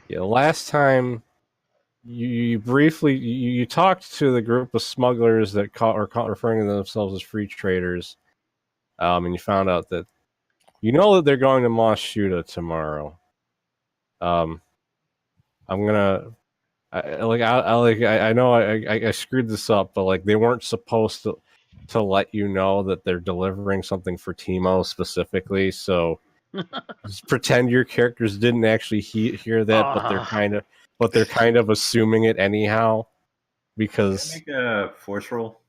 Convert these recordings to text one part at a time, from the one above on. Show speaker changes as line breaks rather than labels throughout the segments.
Yeah, last time you briefly you talked to the group of smugglers that are referring to themselves as free traders, and you found out that that they're going to Moshuta tomorrow. I'm gonna I know I screwed this up, but like they weren't supposed to let you know that they're delivering something for Timo specifically. So just pretend your characters didn't actually hear that, but they're kind of assuming it anyhow because.
Can I make a force roll?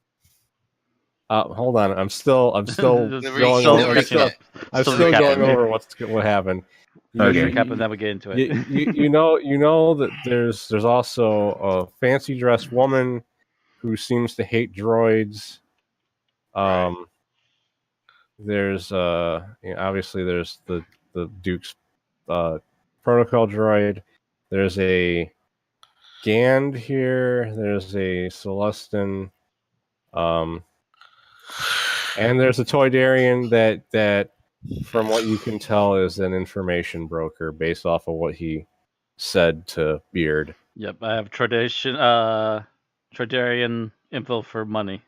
Hold on, I'm still going over what happened.
Okay.
Then we get into it.
You know that there's also a fancy dressed woman who seems to hate droids. There's obviously there's the Duke's protocol droid. There's a Gand here. There's a Celestin. And there's a Toydarian that from what you can tell is an information broker based off of what he said to Beard.
Yep, I have Tradarian info for money.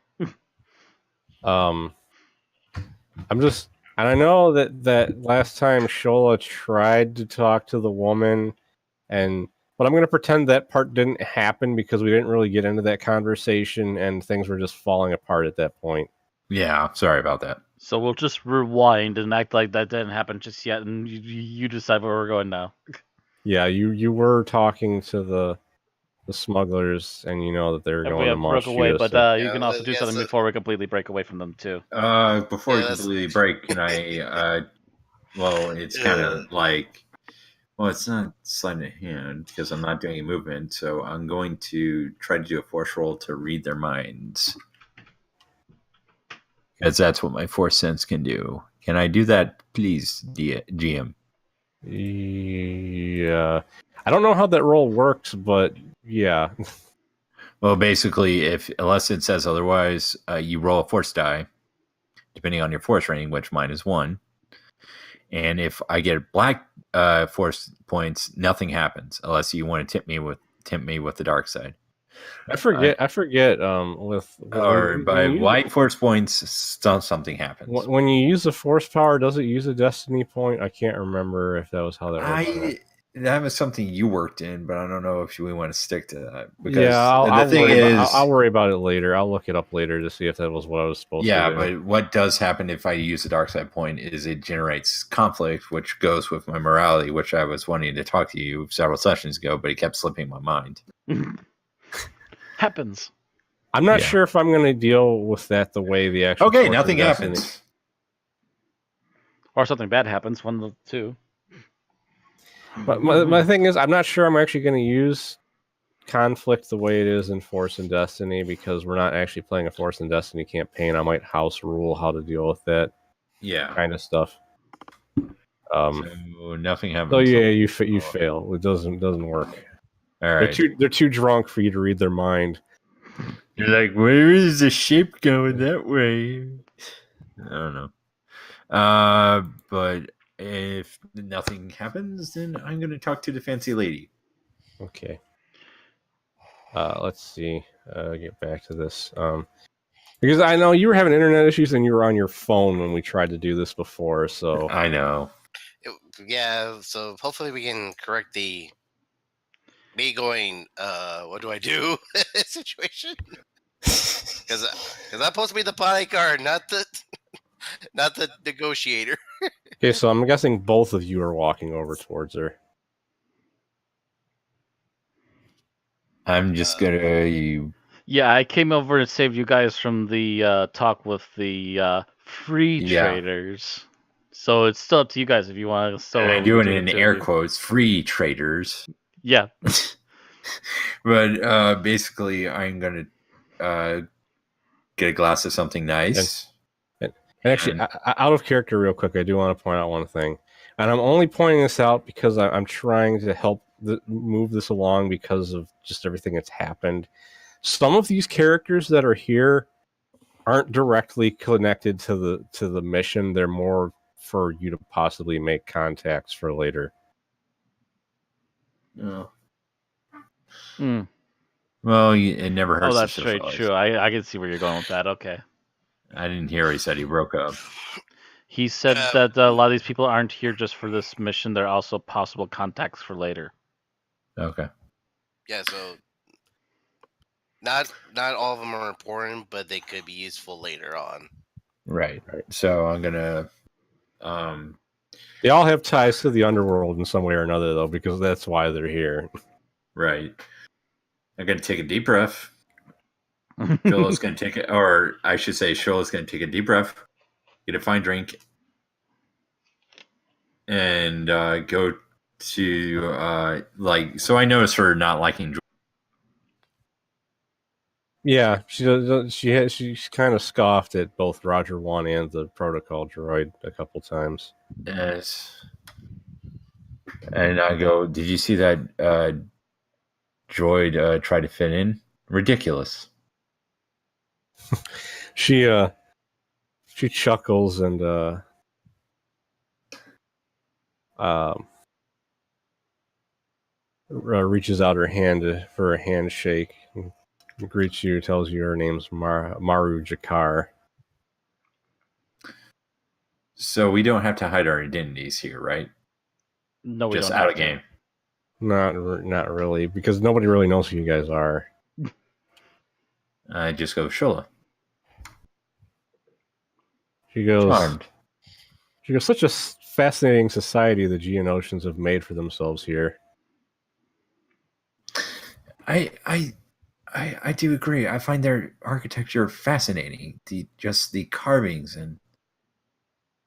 I know that last time Shola tried to talk to the woman, but I'm going to pretend that part didn't happen because we didn't really get into that conversation and things were just falling apart at that point.
Yeah, sorry about that.
So we'll just rewind and act like that didn't happen just yet, and you decide where we're going now.
Yeah, you were talking to the smugglers, and you know that they're going to
broke away, but you can also do something before we completely break away from them too.
Before we completely break, can I? Well, it's kind of like, well, it's not sleight of hand because I'm not doing a movement, so I'm going to try to do a force roll to read their minds. Because that's what my force sense can do. Can I do that, please, GM?
Yeah. I don't know how that roll works, but yeah.
Well, basically, unless it says otherwise, you roll a force die, depending on your force rating, which mine is 1. And if I get black force points, nothing happens unless you want to tempt me with the dark side.
I forget.
By white force points, something happens.
When you use the force power, does it use a destiny point? I can't remember if that was how that worked.
That was something you worked in, but I don't know if we want to stick to that.
Because I'll worry about it later. I'll look it up later to see if that was what I was supposed to do.
Yeah, but what does happen if I use the dark side point is it generates conflict, which goes with my morality, which I was wanting to talk to you several sessions ago, but it kept slipping my mind.
Happens.
I'm not sure if I'm going to deal with that the way the actual.
Okay, nothing happens.
Or something bad happens. One of the two.
But my thing is, I'm not sure I'm actually going to use conflict the way it is in Force and Destiny because we're not actually playing a Force and Destiny campaign. I might house rule how to deal with that.
Yeah,
kind of stuff.
So nothing happens.
So yeah, you fail. It doesn't work.
All right.
They're too drunk for you to read their mind.
You're like, where is the ship going that way? I don't know. But if nothing happens, then I'm going to talk to the fancy lady.
Okay. Let's see. Get back to this. Because I know you were having internet issues and you were on your phone when we tried to do this before. So
I know.
Yeah. So hopefully we can correct the me going. What do I do? situation. Because I'm supposed to be the bodyguard, not the negotiator.
Okay, so I'm guessing both of you are walking over towards her.
I'm just gonna.
Yeah, I came over and saved you guys from the talk with the free traders. So it's still up to you guys if you want to.
I'm doing it in air quotes, free traders.
Yeah.
But basically, I'm gonna get a glass of something nice.
And actually, out of character, real quick, I do want to point out one thing, and I'm only pointing this out because I'm trying to help move this along because of just everything that's happened. Some of these characters that are here aren't directly connected to the mission. They're more for you to possibly make contacts for later.
No.
Hmm.
Well, it never hurts.
Oh,
to
that's straight
socialize.
true. I can see where you're going with that. Okay.
I didn't hear he said he broke up.
He said that a lot of these people aren't here just for this mission. They're also possible contacts for later.
Okay.
Yeah, so not all of them are important, but they could be useful later on.
Right. So I'm gonna.
They all have ties to the underworld in some way or another, though, because that's why they're here.
Right. I'm gonna take a deep breath. Shola's gonna take it, or I should say, Shola's gonna take a deep breath, get a fine drink, and go to like. So I noticed her not liking.
Yeah, she's kind of scoffed at both Roger 1 and the protocol droid a couple times.
Yes. And I go, did you see that droid try to fit in? Ridiculous.
She chuckles and reaches out her hand for a handshake. Greets you, tells you her name's Maru Jakar.
So we don't have to hide our identities here, right?
No, we
Just
don't
out
have
of
to.
game.
Not really, because nobody really knows who you guys are.
I just go, Shola.
She goes,
Charmed.
such a fascinating society the Geonosians have made for themselves here.
I do agree. I find their architecture fascinating. The carvings and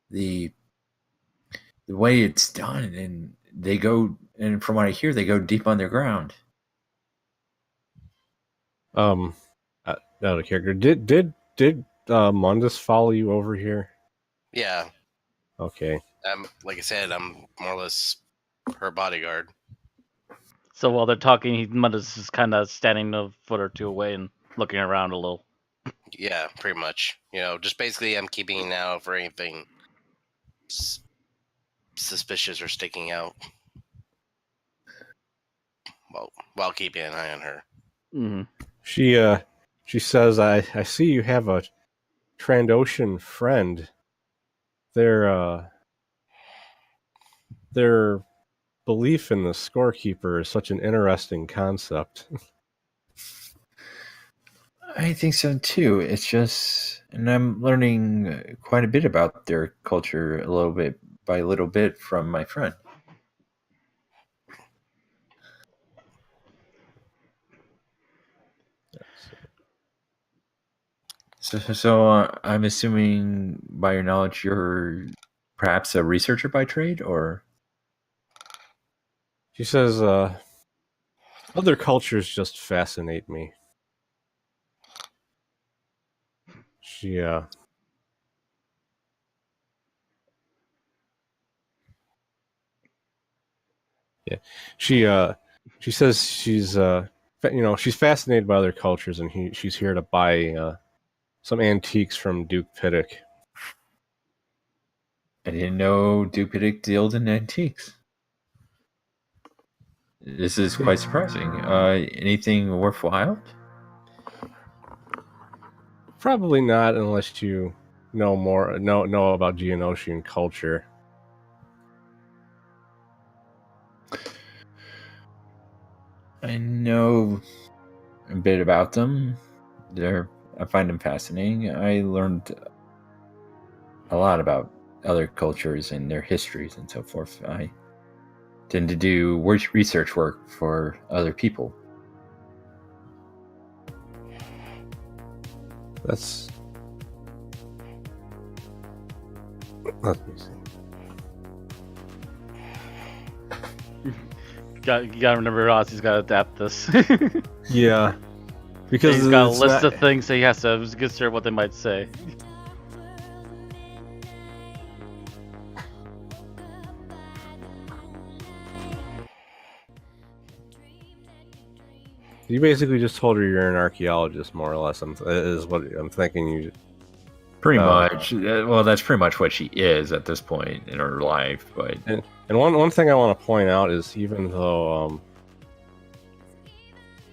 the way it's done, and they go, and from what I hear, they go deep underground.
Out of character. Did Mundus follow you over here?
Yeah.
Okay.
Like I said, I'm more or less her bodyguard.
So while they're talking, Mundus is kind of standing a foot or two away and looking around a little.
Yeah, pretty much. Just basically I'm keeping an eye out for anything suspicious or sticking out. Well, while keeping an eye on her.
Mm-hmm.
She says, I see you have a Trandoshan friend. Their belief in the scorekeeper is such an interesting concept.
I think so too. It's just, and I'm learning quite a bit about their culture, a little bit by little bit, from my friend. So I'm assuming, by your knowledge, you're perhaps a researcher by trade, or?
She says, other cultures just fascinate me. She she says she's she's fascinated by other cultures, and she's here to buy some antiques from Duke Piddock.
I didn't know Duke Piddock dealt in antiques. This is quite surprising. Anything worthwhile?
Probably not, unless you know about Geonosian culture.
I know a bit about them. I find them fascinating. I learned a lot about other cultures and their histories and so forth. I tend to do research work for other people.
Let me see.
You gotta remember, Ozzie's gotta adapt this.
Yeah, because
he's got a list of things that he has to consider what they might say.
You basically just told her you're an archaeologist, more or less. Is what I'm thinking. You
pretty much. Well, that's pretty much what she is at this point in her life. But
and one thing I want to point out is, even though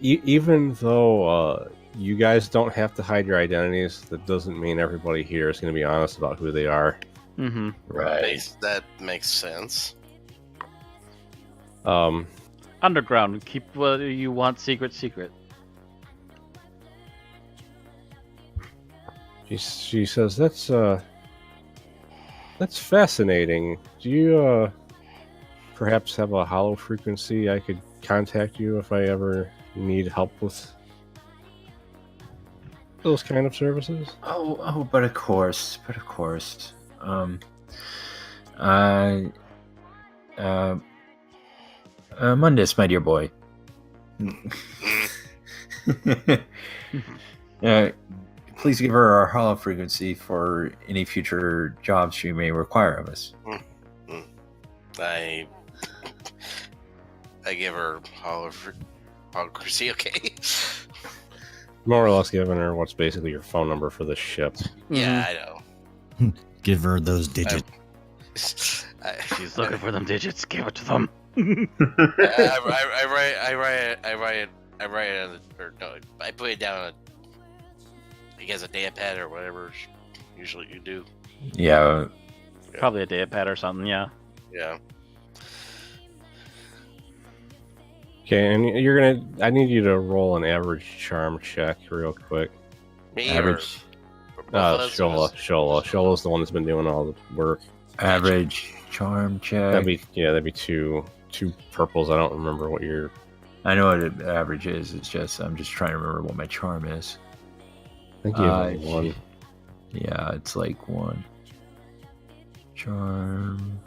even though you guys don't have to hide your identities, that doesn't mean everybody here is going to be honest about who they are.
Mm-hmm.
Right.
That makes sense.
Underground, keep what you want secret.
She says, that's fascinating. Do you perhaps have a hollow frequency I could contact you if I ever need help with those kind of services?
But of course. Mundus, my dear boy. Please give her our hollow frequency for any future jobs she may require of us.
I give her holocracy, okay?
More or less giving her what's basically your phone number for the ship.
Yeah, I know.
Give her those digits.
She's looking for them digits. Give it to them.
I put it down on, I guess, a data or whatever usually you do.
Yeah.
Probably a data pad or something. Yeah.
Yeah.
Okay, and you're gonna. I need you to roll an average charm check real quick.
Me
Average.
or both of us?
Shola's the one that's been doing all the work.
Average charm check.
That'd be two purples. I don't remember what your.
I know what an average is. It's just I'm just trying to remember what my charm is.
I think you have one.
Yeah, it's like one. Charm.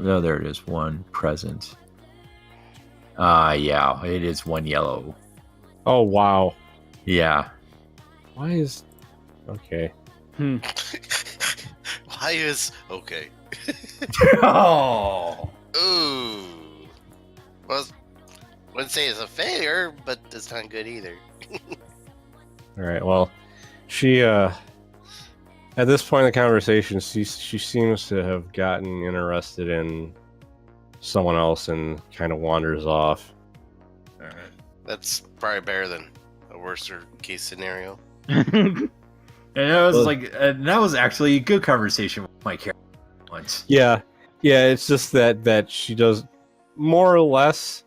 Oh, there it is. One present. Yeah, it is one yellow.
Oh wow.
Yeah.
Why is? Okay.
Why is okay?
Oh.
Ooh. Well, wouldn't say it's a failure, but it's not good either.
All right. Well, she at this point in the conversation, she seems to have gotten interested in someone else and kind of wanders off.
All right. That's probably better than a worse case scenario.
And that was actually a good conversation with my character once.
Yeah. It's just that she does more or less.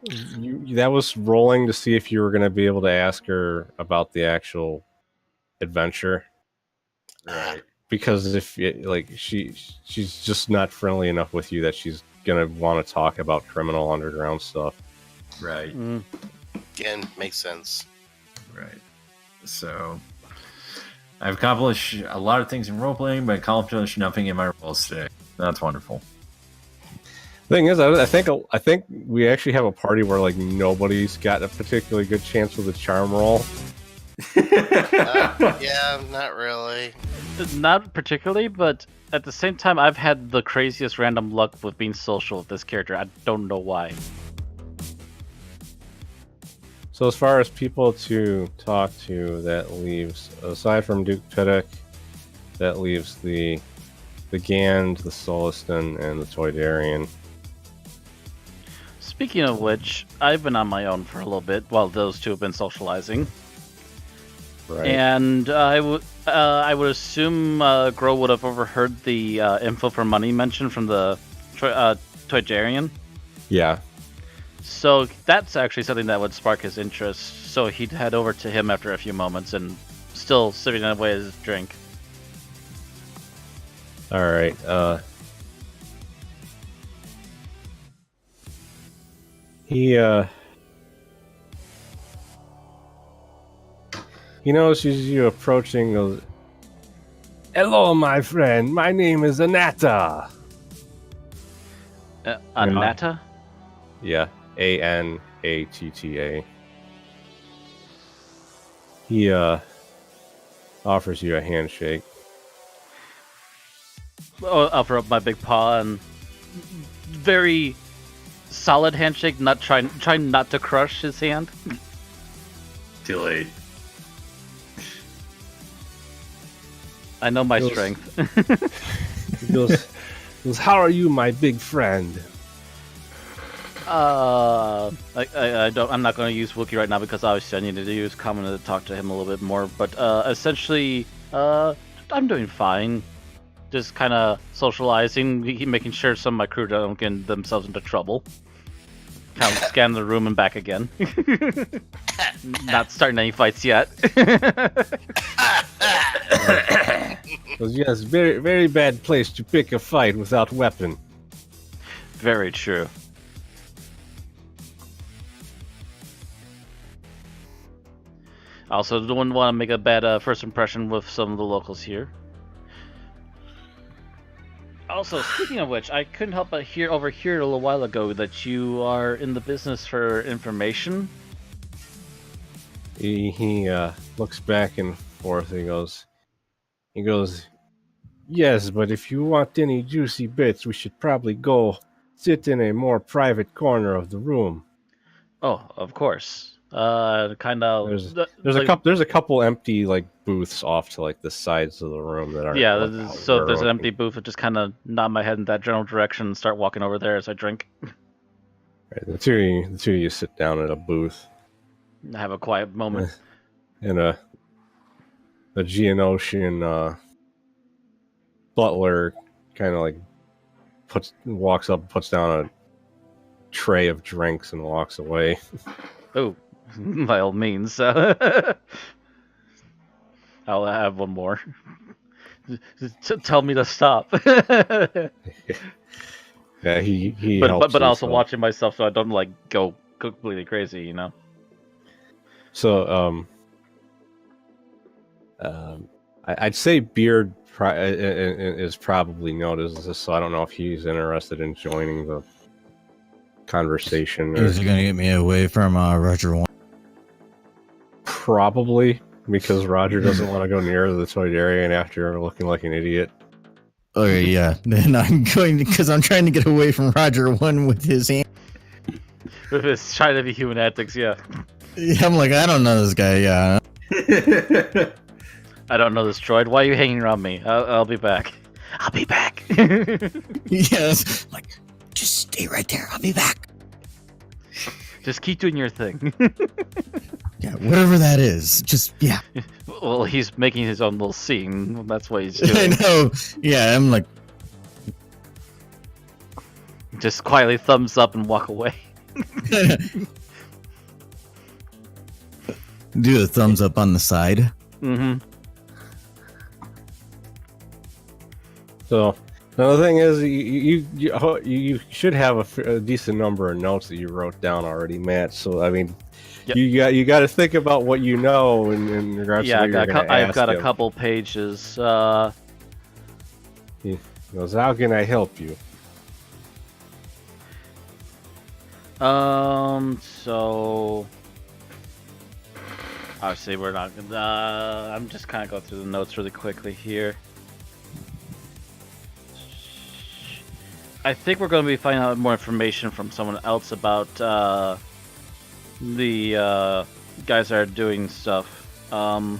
That was rolling to see if you were going to be able to ask her about the actual adventure.
Right.
Because if she's just not friendly enough with you that she's gonna want to talk about criminal underground stuff.
Right.
Again, makes sense.
Right. So I've accomplished a lot of things in role playing, but accomplished nothing in my roles today. That's wonderful.
Thing is, I think we actually have a party where like nobody's got a particularly good chance with a charm roll.
Yeah, not really.
Not particularly, but at the same time, I've had the craziest random luck with being social with this character. I don't know why.
So as far as people to talk to, that leaves, aside from Duke Piddock, that leaves the Gand, the Soliston, and the Toydarian.
Speaking of which, I've been on my own for a little bit while those two have been socializing.
Right.
And I would assume Gro would have overheard the info for money mentioned from the Toydarian.
Yeah.
So that's actually something that would spark his interest. So he'd head over to him after a few moments and still sipping away his drink.
All right. He notices you approaching. Goes, "Hello, my friend. My name is Anatta."
Anatta?
Yeah, Anatta. He offers you a handshake.
I'll offer up my big paw and very solid handshake. Not trying not to crush his hand.
Too late.
I know my
Feels-
strength.
He goes, "How are you, my big friend?"
I'm not going to use Wookiee right now because obviously I needed to use Common to talk to him a little bit more. But essentially, I'm doing fine. Just kind of socializing, making sure some of my crew don't get themselves into trouble. Kind of scan the room and back again. Not starting any fights yet.
Yes, very, very bad place to pick a fight without weapon.
Very true. Also, don't want to make a bad first impression with some of the locals here. Also, speaking of which, I couldn't help but overhear a little while ago that you are in the business for information.
He looks back and forth. He goes, yes, but if you want any juicy bits, we should probably go sit in a more private corner of the room.
Oh, of course. Kind of.
There's a couple empty like booths off to like the sides of the room that aren't.
Yeah, so if there's an empty booth, I just kind of nod my head in that general direction and start walking over there as I drink.
Right, the two of you sit down at a booth.
Have a quiet moment.
And a Geonosian butler kind of like walks up, puts down a tray of drinks, and walks away.
Oh, by all means. I'll have one more. Tell me to stop.
Yeah, he
but also watching myself so I don't like go completely crazy, you know.
So I'd say Beard is probably noticed this, so I don't know if he's interested in joining the conversation.
Is he gonna get me away from Roger 1?
Probably, because Roger doesn't want to go near the Toydarian after looking like an idiot.
Okay, yeah. Then I'm going because I'm trying to get away from Roger 1 with his hand.
With his trying to be human antics, yeah.
Yeah, I'm like, I don't know this guy, yeah.
I don't know this droid. Why are you hanging around me? I'll be back. I'll be back.
Yes. Like, just stay right there. I'll be back.
Just keep doing your thing.
Yeah, whatever that is. Just, yeah.
Well, he's making his own little scene. That's what he's doing.
I know. Yeah, I'm like...
Just quietly thumbs up and walk away.
Do a thumbs up on the side.
Mm-hmm.
So now the thing is, you should have a decent number of notes that you wrote down already, Matt. So I mean,
yep.
you got to think about what you know in regards to what you're going to ask
I've got
him.
a couple pages.
He goes, how can I help you?
So obviously we're not gonna. I'm just kind of going through the notes really quickly here. I think we're going to be finding out more information from someone else about the guys that are doing stuff. I'm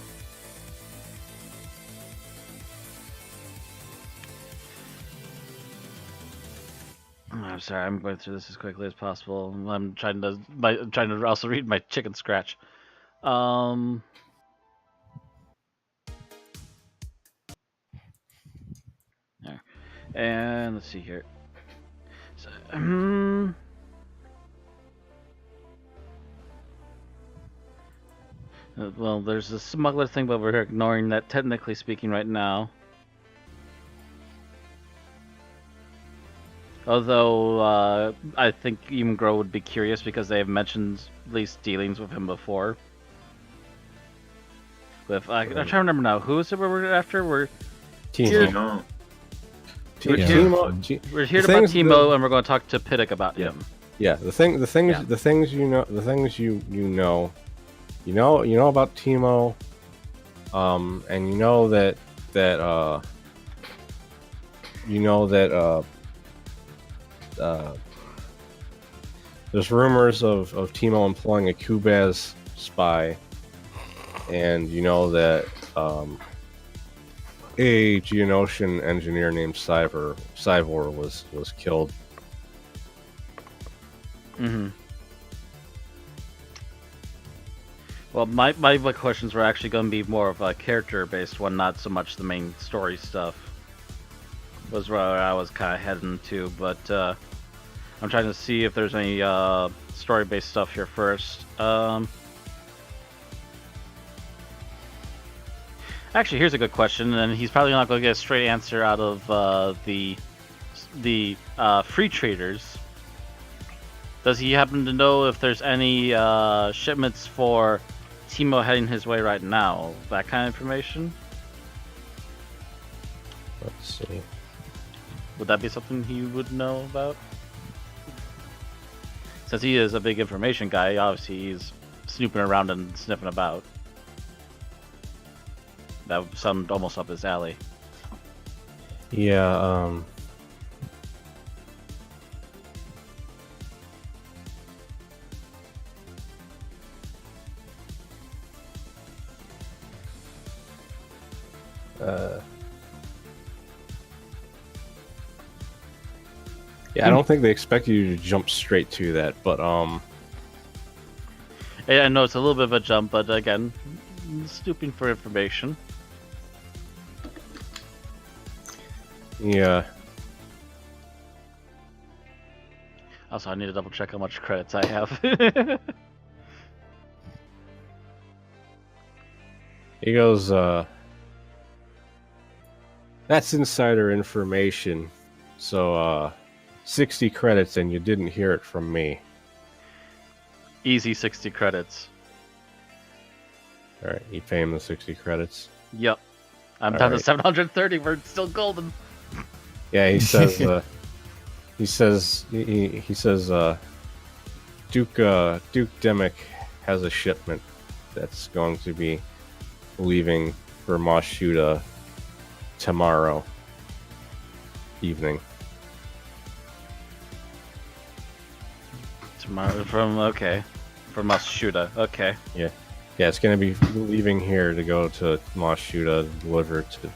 sorry, I'm going through this as quickly as possible. I'm trying to also read my chicken scratch. There. And let's see here. So, well, there's a smuggler thing, but we're ignoring that technically speaking right now. Although, I think even Grow would be curious because they have mentioned at least dealings with him before. With, I'm trying to remember now. Who is it we're after? We're here to talk Timo, and we're going to talk to Piddock about him.
Yeah, the things you know about Timo, and you know that there's rumors of Timo employing a Kubaz spy, and you know that a Geonosian engineer named Cyvor was killed.
Mm-hmm. Well, my questions were actually going to be more of a character-based one, not so much the main story stuff. Was where I was kind of heading to, but I'm trying to see if there's any story-based stuff here first. Actually, here's a good question, and he's probably not going to get a straight answer out of the free traders. Does he happen to know if there's any shipments for Teemo heading his way right now? That kind of information?
Let's see.
Would that be something he would know about? Since he is a big information guy, obviously he's snooping around and sniffing about. That would sound almost up his alley.
Yeah, yeah, I don't think they expect you to jump straight to that, but
I know it's a little bit of a jump, but again, snooping for information.
yeah.
Also, I need to double check how much credits I have.
He goes, that's insider information. So, 60 credits and you didn't hear it from me.
Easy 60 credits.
Alright, you pay him the 60 credits.
Yep. I'm
All
down to
right.
730, we're still golden.
Yeah, he says, he says, Duke Demick has a shipment that's going to be leaving for Moshuda tomorrow evening.
Tomorrow from Moshuda. Okay.
Yeah, it's going to be leaving here to go to Moshuda, deliver to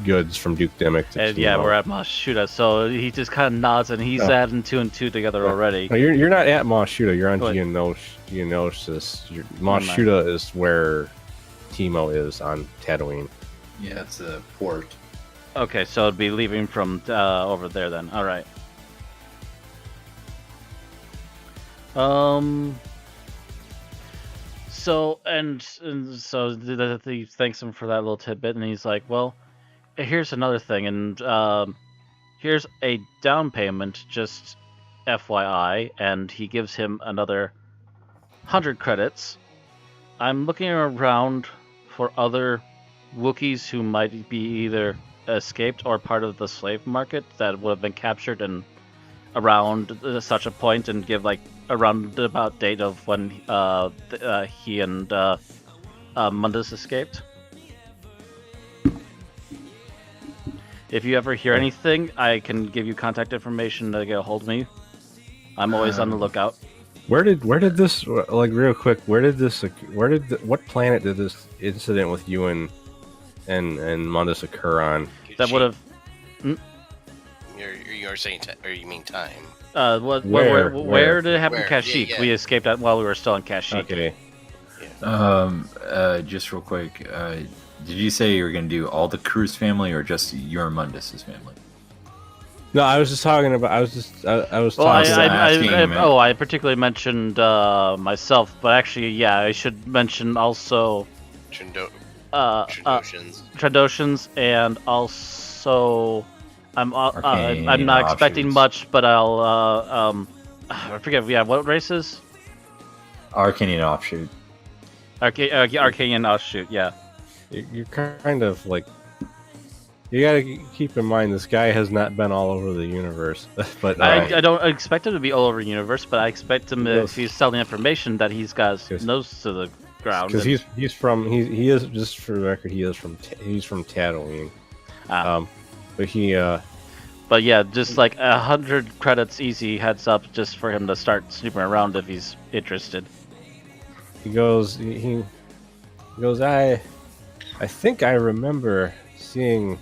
goods from Duke Demick to
And yeah,
Teemo.
we're at Moshuda, so he just kind of nods and he's adding 2 and 2 together already.
No, you're not at Moshuda. You're on
What?
Geonosis. Moshuda is where Teemo is on Tatooine.
Yeah, it's a port.
Okay, so it'd be leaving from over there then. All right. So so he thanks him for that little tidbit, and he's like, "Well, here's another thing, and here's a down payment, just FYI." And he gives him another 100 credits. I'm looking around for other Wookiees who might be either escaped or part of the slave market that would have been captured and around such a point, and give like a roundabout date of when he and Mundus escaped. If you ever hear anything, I can give you contact information to get a hold of me. I'm always on the lookout.
Where did this, like, real quick? What planet did this incident with you and Mundus occur on?
That would have.
You're saying, or you mean time?
Where did it happen?
Where?
Kashyyyk.
Yeah.
We escaped that while we were still in Kashyyyk.
Okay.
Just real quick, did you say you were going to do all the crew's family or just your and Mundus's family?
No, I was just talking about. I was
Well,
talking.
I particularly mentioned myself, but actually, yeah, I should mention also
Trandoshans.
Trandoshans, and also I'm
Arcanian
not expecting
offshoots.
much, but I'll I forget. Yeah, what races?
Arcanian offshoot.
Arcanian offshoot. Yeah.
You're kind of like. You gotta keep in mind this guy has not been all over the universe, but
I don't expect him to be all over the universe, but I expect him,
Yes.
if he's selling information, that he's got his
Yes.
nose to the ground.
because he is, just for the record, he's from Tatooine.
Ah.
But
But yeah, just like 100 credits easy heads up just for him to start snooping around if he's interested.
he goes I think I remember seeing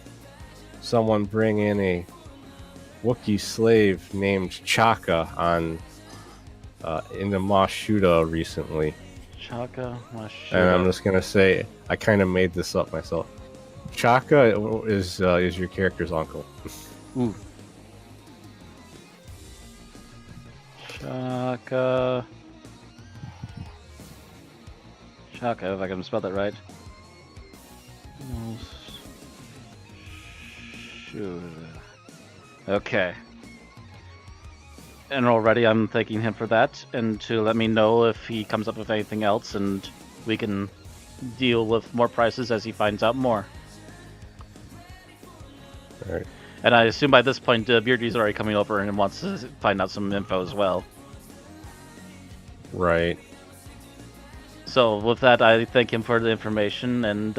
someone bring in a Wookiee slave named Chaka on into Mashuda recently.
Chaka Mashuda.
And I'm just gonna say I kind of made this up myself. Chaka is your character's uncle.
Ooh. Chaka, if I can spell that right. Okay. And already I'm thanking him for that, and to let me know if he comes up with anything else, and we can deal with more prices as he finds out more.
Alright.
And I assume by this point, Beardy's already coming over and wants to find out some info as well.
Right.
So with that, I thank him for the information and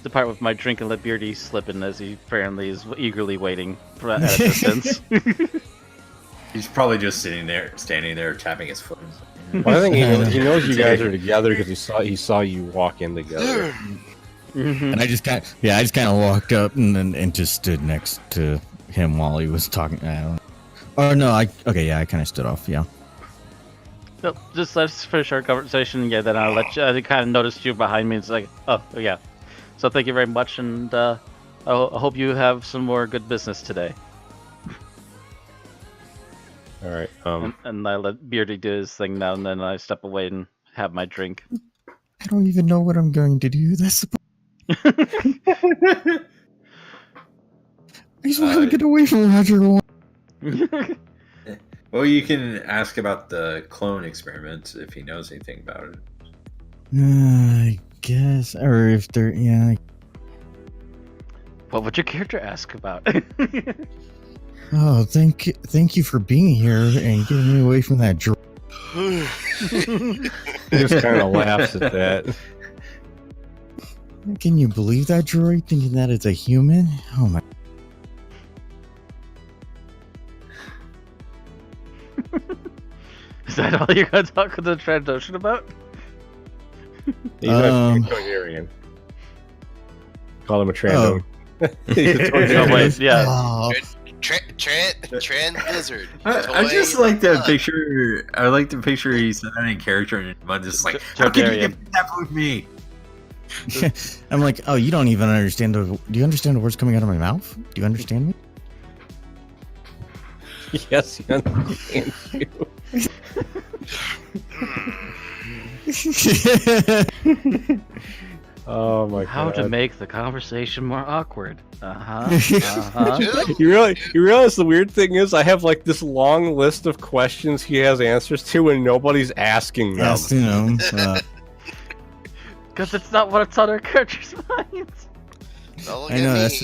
depart with my drink and let Beardy slip in, as he apparently is eagerly waiting for at a distance.
He's probably just standing there, tapping his foot.
Well, I think he knows you guys are together because he saw you walk in together.
And I just kind of walked up and just stood next to him while he was talking. I don't know. Oh no, I kind of stood off. Yeah.
So just let's finish our conversation. Yeah, then I'll let you. I kind of noticed you behind me. It's like, oh yeah. So thank you very much, and I hope you have some more good business today.
All right.
And I let Beardy do his thing now, and then I step away and have my drink.
I don't even know what I'm going to do. That's the. I just want to get away from Roger.
Well, you can ask about the clone experiment if he knows anything about it.
I guess, or if they're
What would your character ask about?
Oh, thank you for being here and getting me away from that droid.
He just kind of laughs at that.
Can you believe that droid thinking that it's a human? Oh my.
Is that all you're gonna talk with the Trandoshan about?
He's actually a Targaryen. Call him a Trando. He's a Targaryen.
Oh wait, yeah.
Oh.
Trend lizard.
I just like the picture. I like the picture he said that in character, and I'm just like, how can you get that with me?
I'm like, oh, you don't even understand. Do you understand the words coming out of my mouth? Do you understand me?
Yes, he understands you. Oh my god.
How to make the conversation more awkward.
You realize the weird thing is I have like this long list of questions he has answers to and nobody's asking them.
Yes, you know.
Because it's not what's on our characters' minds.
I know that's.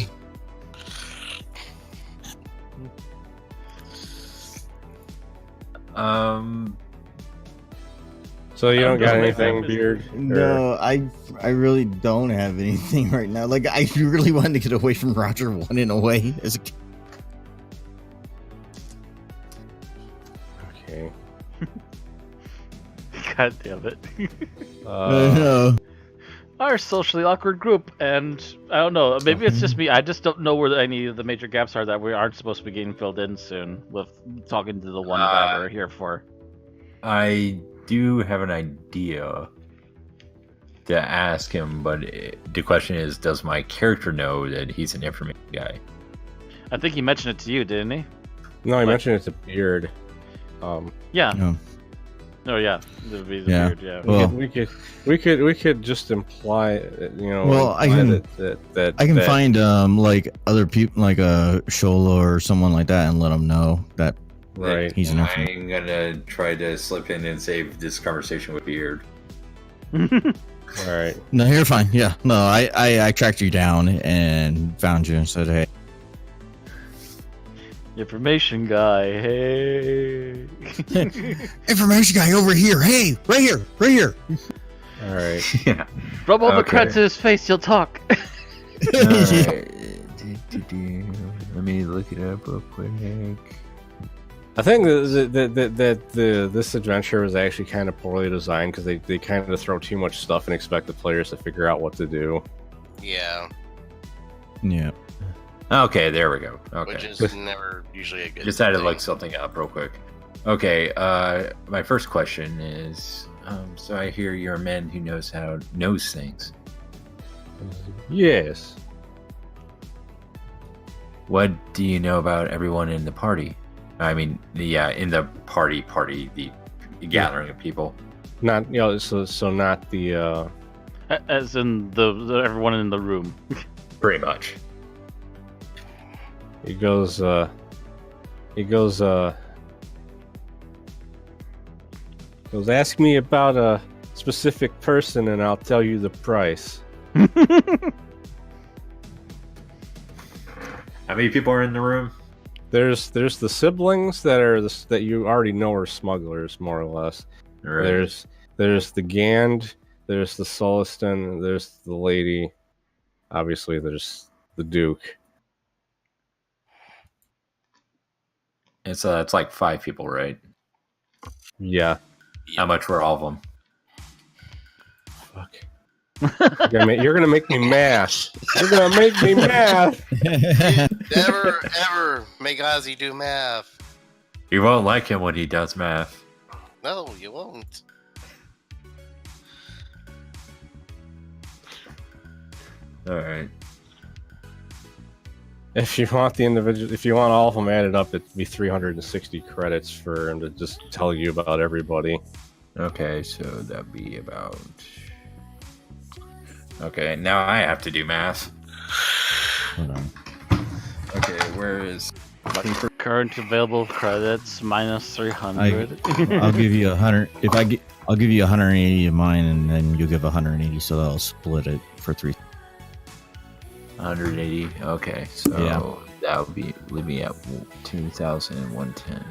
So you don't got anything, Beard?
No, I really don't have anything right now. Like, I really wanted to get away from Roger 1 in a way. As a...
Okay.
God damn it.
no.
Our socially awkward group, and I don't know, maybe it's just me. I just don't know where any of the major gaps are that we aren't supposed to be getting filled in soon with talking to the one guy we're here for.
I do have an idea to ask him, but the question is, does my character know that he's an information guy?
I think he mentioned it to you, didn't he?
No, I mentioned it's a Beard.
Yeah.
No.
Oh yeah, it would be the Beard. Yeah.
Well,
we could just imply,
Well, I can find like other people, like Shola or someone like that, and let them know that
right.
He's an information.
I'm gonna try to slip in and save this conversation with Beard.
All right.
No, you're fine. Yeah. No, I tracked you down and found you and said, hey.
Information guy, hey.
Information guy over here. Hey, right here.
All right.
Yeah.
Rub all the creds in his face, he'll talk.
Let me look it up real quick.
I think that this adventure was actually kind of poorly designed because they kind of throw too much stuff and expect the players to figure out what to do.
Yeah.
Yeah.
Okay, there we go. Okay.
Which is never usually a good
Just had to
thing.
look something up real quick. Okay. My first question is: so I hear you're a man who knows things.
Yes.
What do you know about everyone in the party? I mean, in the party, the gathering of people.
Not so not the
As in the everyone in the room.
Pretty much.
he goes ask me about a specific person and I'll tell you the price.
How many people are in the room?
There's the siblings that you already know are smugglers, more or less.
Right.
There's the Gand, there's the Soliston, there's the lady. Obviously, there's the Duke.
It's like 5 people, right?
Yeah.
How much were all of them?
Fuck. You're gonna make me math. You're gonna make me math.
Never ever make Ozzie do math.
You won't like him when he does math.
No, you won't.
All right.
If you want all of them added up, it'd be 360 credits for him to just tell you about everybody.
Okay, so that'd be about. Okay, now I have to do math.
Hold on.
Okay, where is
Current available credits minus 300.
I'll give you 100. I'll give you 180 of mine, and then you'll give 180. So that'll split it for 3.
180? Okay, so
Yeah.
that would be leave me at 2,110.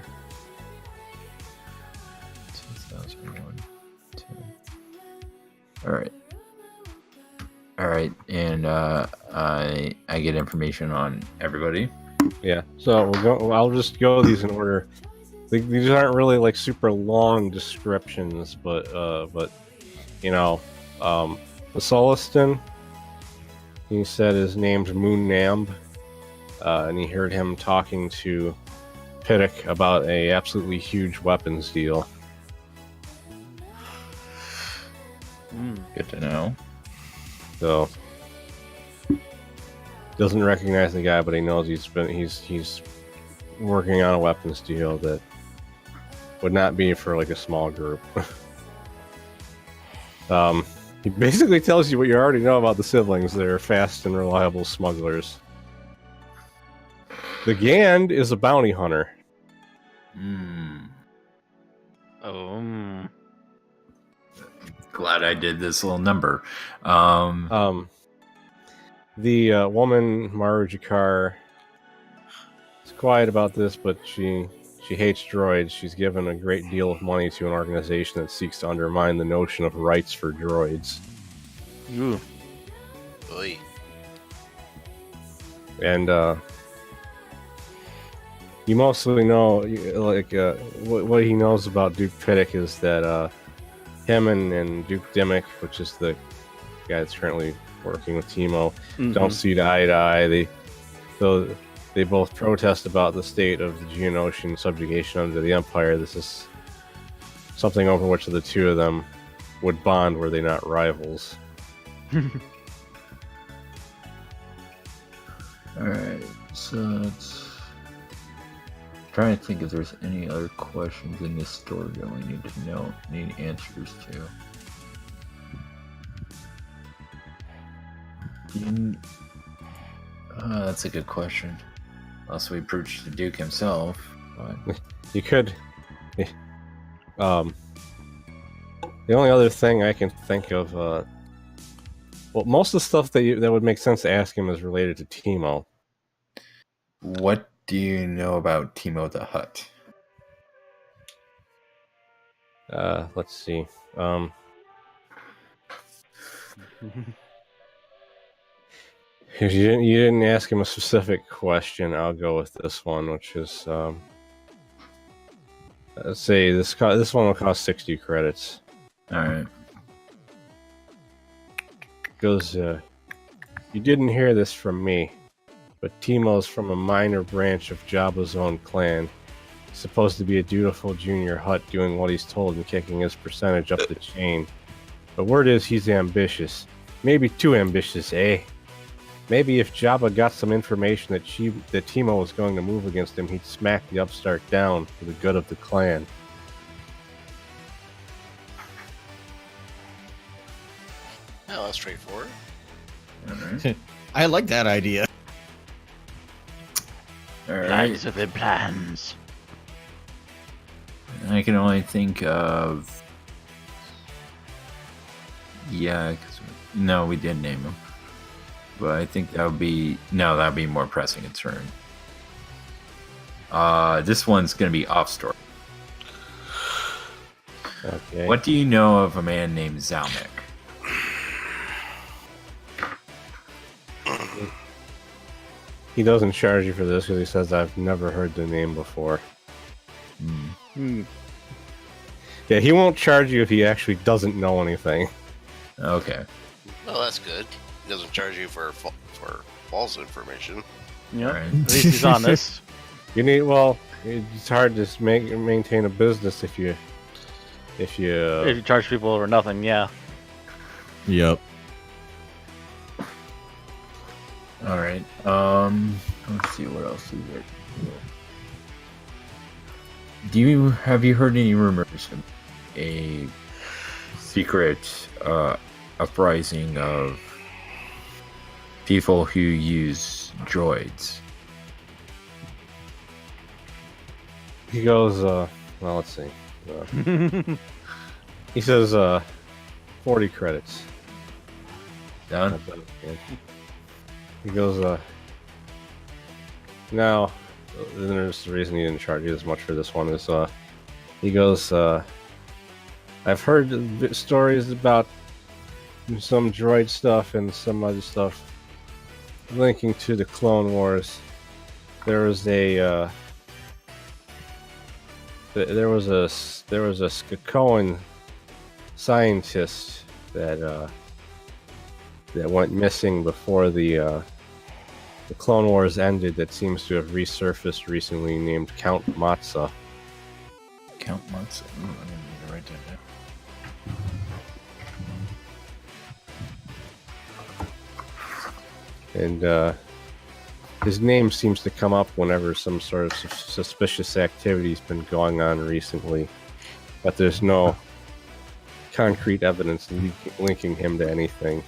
2,110. All right, and I get information on everybody.
Yeah. So I'll just go these in order. These aren't really like super long descriptions, but the Soliston. He said his name's Moon Namb, and he heard him talking to Piddock about a absolutely huge weapons deal.
Good to know.
So doesn't recognize the guy, but he knows he's working on a weapons deal that would not be for like a small group. He basically tells you what you already know about the siblings. They're fast and reliable smugglers. The Gand is a bounty hunter.
Oh.
Glad I did this little number.
The woman, Maru Jakar, is quiet about this, but she hates droids. She's given a great deal of money to an organization that seeks to undermine the notion of rights for droids.
Ooh.
Oy.
And you mostly know, what he knows about Duke Piddock is that him and Duke Dimmick, which is the guy that's currently working with Timo, don't see eye to eye. They both protest about the state of the Geonosian subjugation under the Empire. This is something over which the two of them would bond were they not rivals.
Alright, so it's trying to think if there's any other questions in this story that we need answers to. That's a good question. Unless we approach the Duke himself. But...
You could. The only other thing I can think of, most of the stuff that would make sense to ask him is related to Timo.
What do you know about Timo the Hutt?
Let's see. If you didn't ask him a specific question, I'll go with this one, which is let's say this one will cost 60 credits.
All right.
Goes. You didn't hear this from me, but Timo's from a minor branch of Jabba's own clan. supposed to be a dutiful junior Hutt doing what he's told and kicking his percentage up the chain. But word is he's ambitious. Maybe too ambitious, eh? Maybe if Jabba got some information that Timo was going to move against him, he'd smack the upstart down for the good of the clan.
Oh, that's straightforward.
I like that idea.
All right.
Plans of the plans.
I can only think of. Yeah, no, we did name him. But I think that would be more pressing concern. This one's gonna be off story.
Okay.
What do you know of a man named Zalmek?
He doesn't charge you for this because he says, I've never heard the name before. Yeah, he won't charge you if he actually doesn't know anything.
Okay.
Well, that's good. He doesn't charge you for false information.
Yeah.
All right.
At least he's honest.
You need, well, it's hard to maintain a business if you
If you charge people or nothing, yeah.
Yep.
All right. Let's see what else is there. Have you heard any rumors of a secret uprising of people who use droids?
He goes, well, let's see. He says, 40 credits.
Done.
He goes, now, there's the reason he didn't charge you as much for this one is, he goes, I've heard stories about some droid stuff and some other stuff linking to the Clone Wars. There was a Skakoan scientist that went missing before the Clone Wars ended that seems to have resurfaced recently, named Count Matza.
Count months. Ooh, I didn't need to write that down.
And his name seems to come up whenever some sort of suspicious activity's been going on recently, but there's no concrete evidence linking him to anything.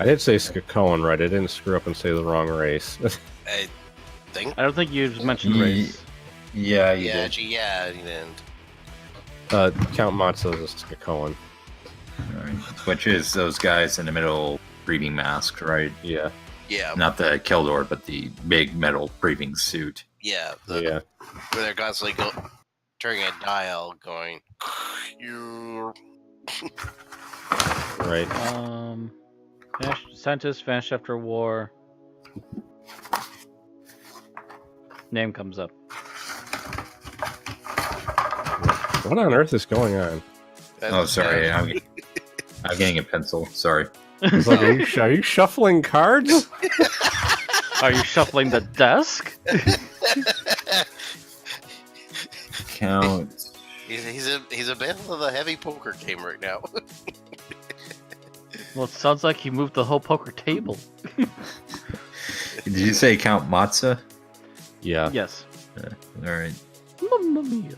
I did say Skakoan, right? I didn't screw up and say the wrong race.
I think.
I don't think you mentioned race.
Yeah, you
Yeah,
did.
actually, yeah, you didn't.
Count Matza is a Skakoan.
All right. Which is those guys in the middle breathing mask, right?
Yeah.
Yeah,
Not the Keldor, but the big metal breathing suit.
yeah.
Yeah.
Where they're constantly turning a dial, going. You.
Right.
Scientist vanished after war. Name comes up.
What on earth is going on?
Oh, sorry. I'm getting a pencil. Sorry.
It's like, are you shuffling cards?
Are you shuffling the desk?
Count.
He's a bit of a heavy poker game right now.
Well, it sounds like he moved the whole poker table.
Did you say Count Matza?
Yeah.
Yes.
All right.
Mamma mia.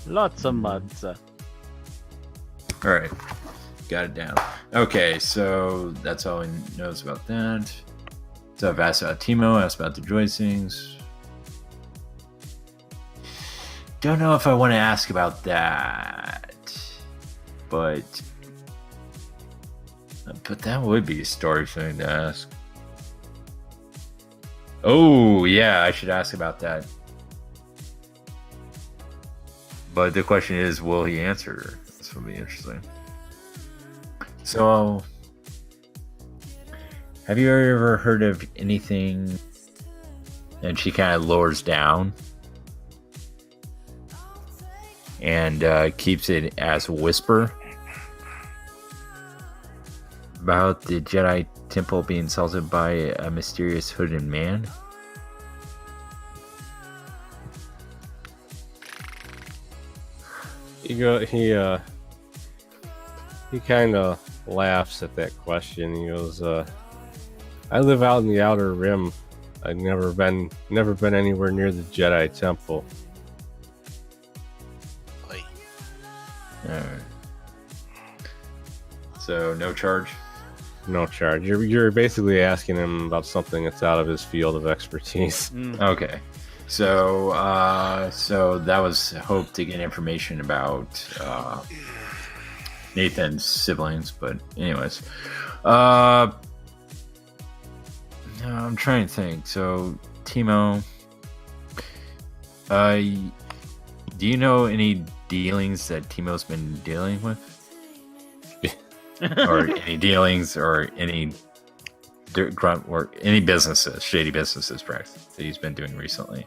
Lots of matzah.
All right. Got it down. Okay, so that's all he knows about that. So I've asked about Timo, asked about the joystings. Don't know if I want to ask about that. But that would be a story thing to ask. Oh, yeah, I should ask about that. But the question is, will he answer? This will be interesting. So, have you ever heard of anything? And she kind of lowers down. and keeps it as a whisper about the Jedi Temple being assaulted by a mysterious hooded man.
He kind of laughs at that question. He goes, "I live out in the Outer Rim. I've never been anywhere near the Jedi Temple."
Oi.
Alright. So no charge.
No charge. You're basically asking him about something that's out of his field of expertise.
Okay. So that was hope to get information about Nathan's siblings, but anyways, no, I'm trying to think. So Timo, do you know any dealings that Timo's been dealing with, or any dealings, or any grunt work, any businesses, shady businesses, perhaps, that he's been doing recently?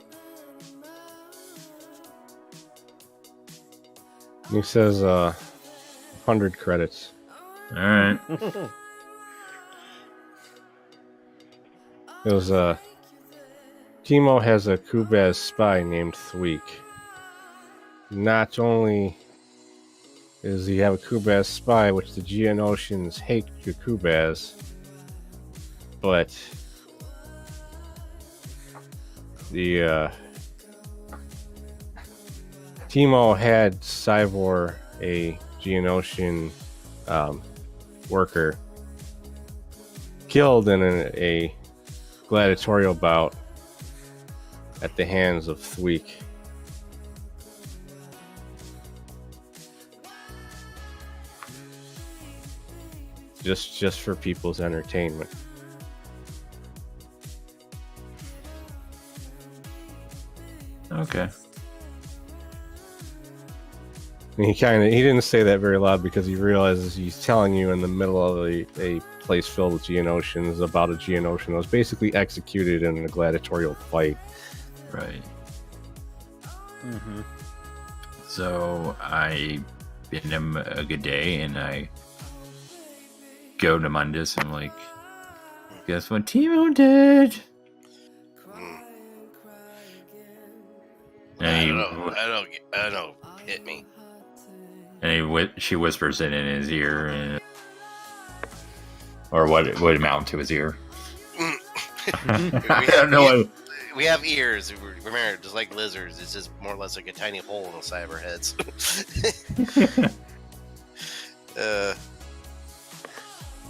He says, 100 credits.
All right.
It was, Timo has a Kubaz spy named Thweek. Not only does he have a Kubaz spy, which the Geonosians hate the Kubaz, but the, Timo had Cyvor, a Geonosian worker, killed in a gladiatorial bout at the hands of Thweek. Just for people's entertainment.
Okay.
And he didn't say that very loud because he realizes he's telling you in the middle of a place filled with Geonosians about a Geonosian that was basically executed in a gladiatorial fight.
Right.
Mm-hmm.
So I bid him a good day, and I go to Mundus, and I'm like, guess what Timo did?
Hmm.
And
I don't hit me.
she whispers it in his ear, or what it would amount to his ear. I don't know.
We have ears. Remember, just like lizards, it's just more or less like a tiny hole in the side of our heads.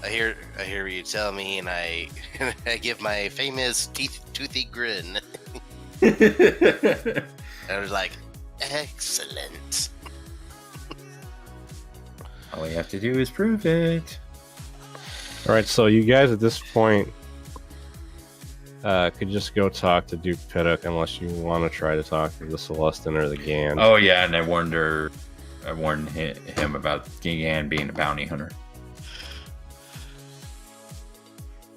I hear you tell me, and I give my famous toothy grin. I was like, excellent.
All we have to do is prove it.
All right, so you guys at this point could just go talk to Duke Piddock unless you want to try to talk to the Celestin or the Gan.
Oh yeah, and I warned him about Gan being a bounty hunter.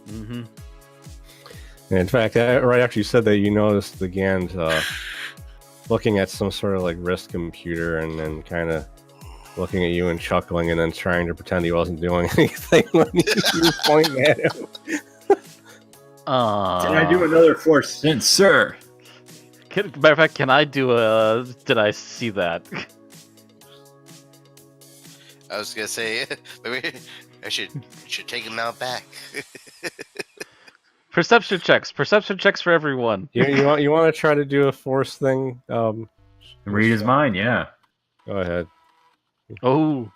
Mm-hmm.
And in fact, right after you said that, you noticed the Gand looking at some sort of like wrist computer and then kind of looking at you and chuckling and then trying to pretend he wasn't doing anything when you were pointing at him.
Can I do another force sense, sir?
Matter of fact, can I do a... Did I see that?
I was gonna say, maybe I should take him out back.
Perception checks for everyone.
You want to try to do a force thing?
Read his mind, yeah.
Go ahead.
Oh,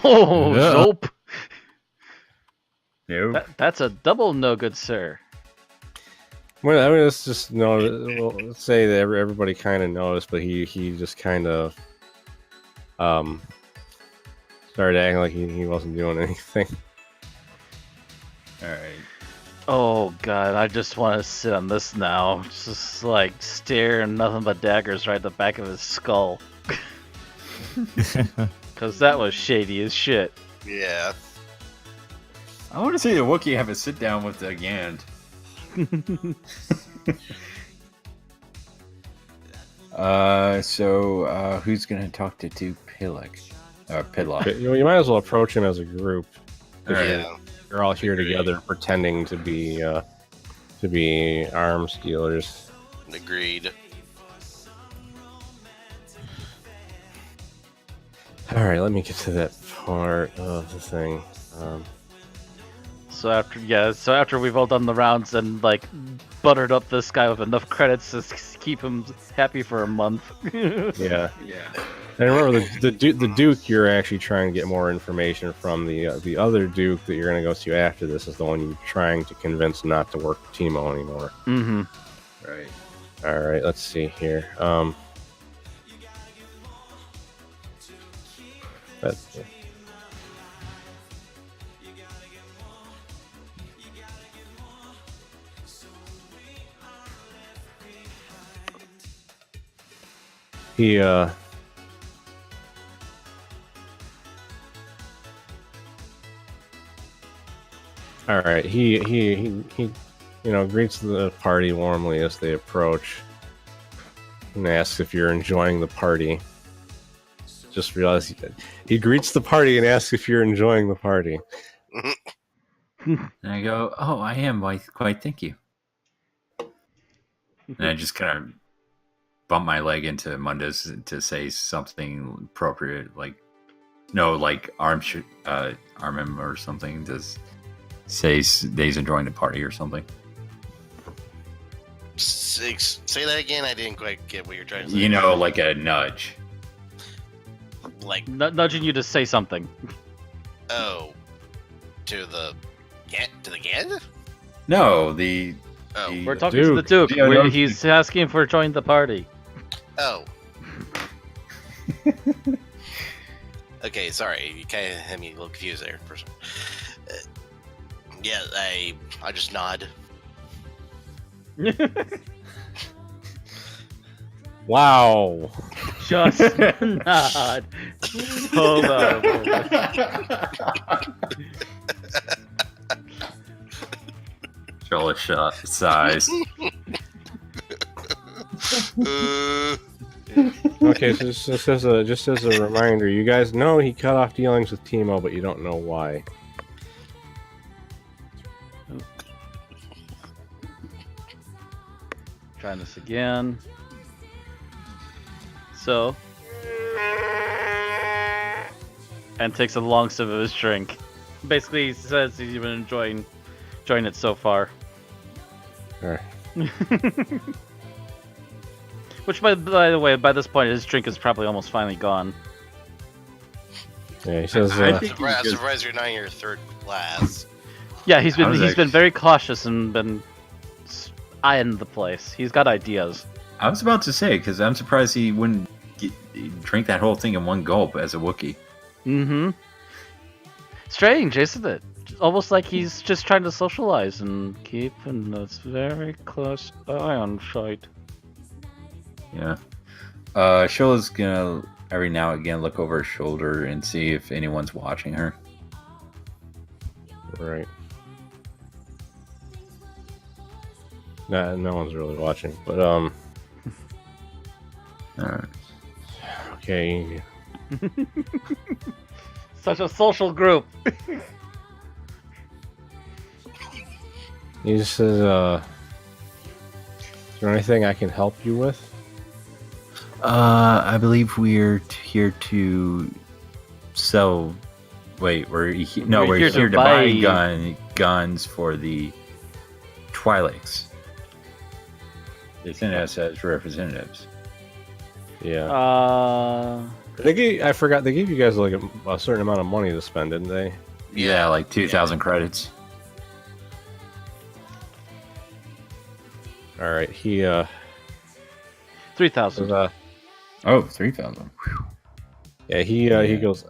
Nope.
nope.
Nope.
That's a double no good, sir.
Well, I mean, let's just know. Well, let's say that everybody kind of noticed, but he just kind of started acting like he wasn't doing anything.
All right.
Oh god, I just want to sit on this now. Just like stare and nothing but daggers right at the back of his skull. Cause that was shady as shit.
Yeah.
I want to see the Wookiee have a sit down with the Gand. So who's gonna talk to Pillock? Pidlock.
You might as well approach him as a group.
All right.
Yeah.
You're all here together, pretending to be arms dealers.
Agreed.
All right, let me get to that part of the thing.
So after we've all done the rounds and like buttered up this guy with enough credits to keep him happy for a month.
Yeah.
Yeah.
And remember, the Duke you're actually trying to get more information from. The other Duke that you're going to go to after this is the one you're trying to convince not to work with Timo anymore.
Mm-hmm.
Right.
All right, let's see here. That's, he all right, he greets the party warmly as they approach and asks if you're enjoying the party. Just realized he greets the party and asks if you're enjoying the party.
And I go, "Oh, I am. Why, quite thank you." And I just kind of bump my leg into Mundus to say something appropriate, like arm him or something. Does say he's enjoying the party or something.
Say that again. I didn't quite get what you're trying to say.
You know, like a nudge.
Like,
Nudging you to say something.
oh, to the Gand?
No, the
Oh,
the-
We're talking to the Duke.
Yeah, no.
He's asking for join the party.
oh. Okay, sorry. You kind of had me a little confused there. Yeah, I just nod.
Wow.
Just nod. Hold on.
Show a shot size.
Okay, so just as a reminder, you guys know he cut off dealings with Timo, but you don't know why.
Trying this again. So, and takes a long sip of his drink. Basically, he says he's been enjoying it so far.
All right.
Which, by the way, by this point, his drink is probably almost finally gone.
Yeah, he says.
I think
I'm surprised you're not in your third class.
Yeah, he's been
I was
very cautious and been eyeing the place. He's got ideas.
I was about to say, because I'm surprised he wouldn't drink that whole thing in one gulp as a Wookiee.
Mm-hmm. Strange, isn't it? Almost like he's just trying to socialize and keeping a very close eye on shite.
Yeah. Shola's gonna every now and again look over her shoulder and see if anyone's watching her.
Right. Nah, no one's really watching, but
Alright.
okay.
Such a social group.
He just says, "Is there anything I can help you with?"
I believe we're here to sell. Wait, we're here to buy guns for the Twi'leks. They sent us as representatives.
Yeah.
Uh,
I forgot they gave you guys like a certain amount of money to spend, didn't they?
Yeah, like 2,000 credits.
All right. He
3,000.
says,
Oh, 3,000.
yeah. He goes.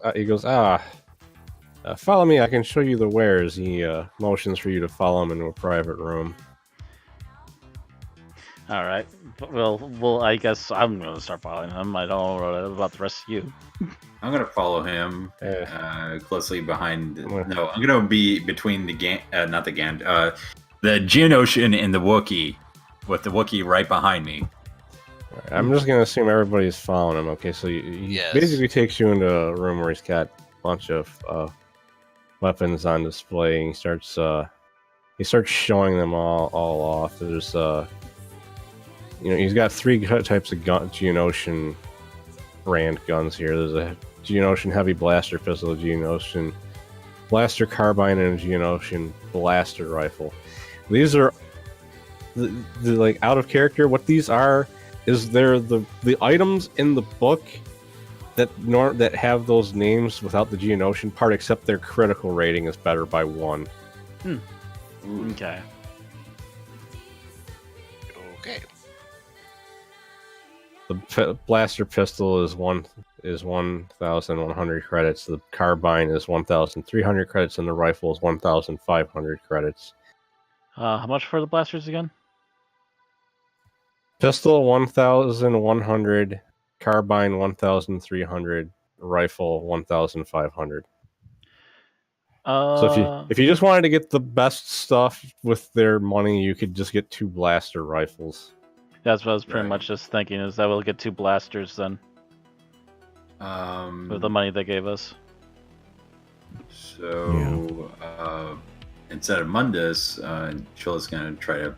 Follow me. I can show you the wares. He motions for you to follow him into a private room.
All right. Well, I guess I'm gonna start following him. I don't know about the rest of you.
I'm gonna follow him
Yeah.
closely behind.
Where?
No, I'm gonna be between the the Geonosian and the Wookiee, with the Wookiee right behind me.
I'm just gonna assume everybody's following him. Okay, so he
Yes.
basically takes you into a room where he's got a bunch of weapons on display, and he starts showing them all off. There's he's got 3 types of Geonosian brand guns here. There's a Geonosian heavy blaster pistol, a Geonosian blaster carbine, and a Geonosian blaster rifle. These are the like out of character. What these are is they're the items in the book that have those names without the Geonosian part, except their critical rating is better by 1.
Okay.
Okay.
The blaster pistol is 1,100 credits. The carbine is 1,300 credits, and the rifle is 1,500 credits.
How much for the blasters again?
Pistol 1,100, carbine 1,300, rifle 1,500. So if you just wanted to get the best stuff with their money, you could just get 2 blaster rifles.
That's what I was pretty much just thinking, is that we'll get 2 blasters then, with the money they gave us.
So, instead of Mundus, Chilla's gonna try to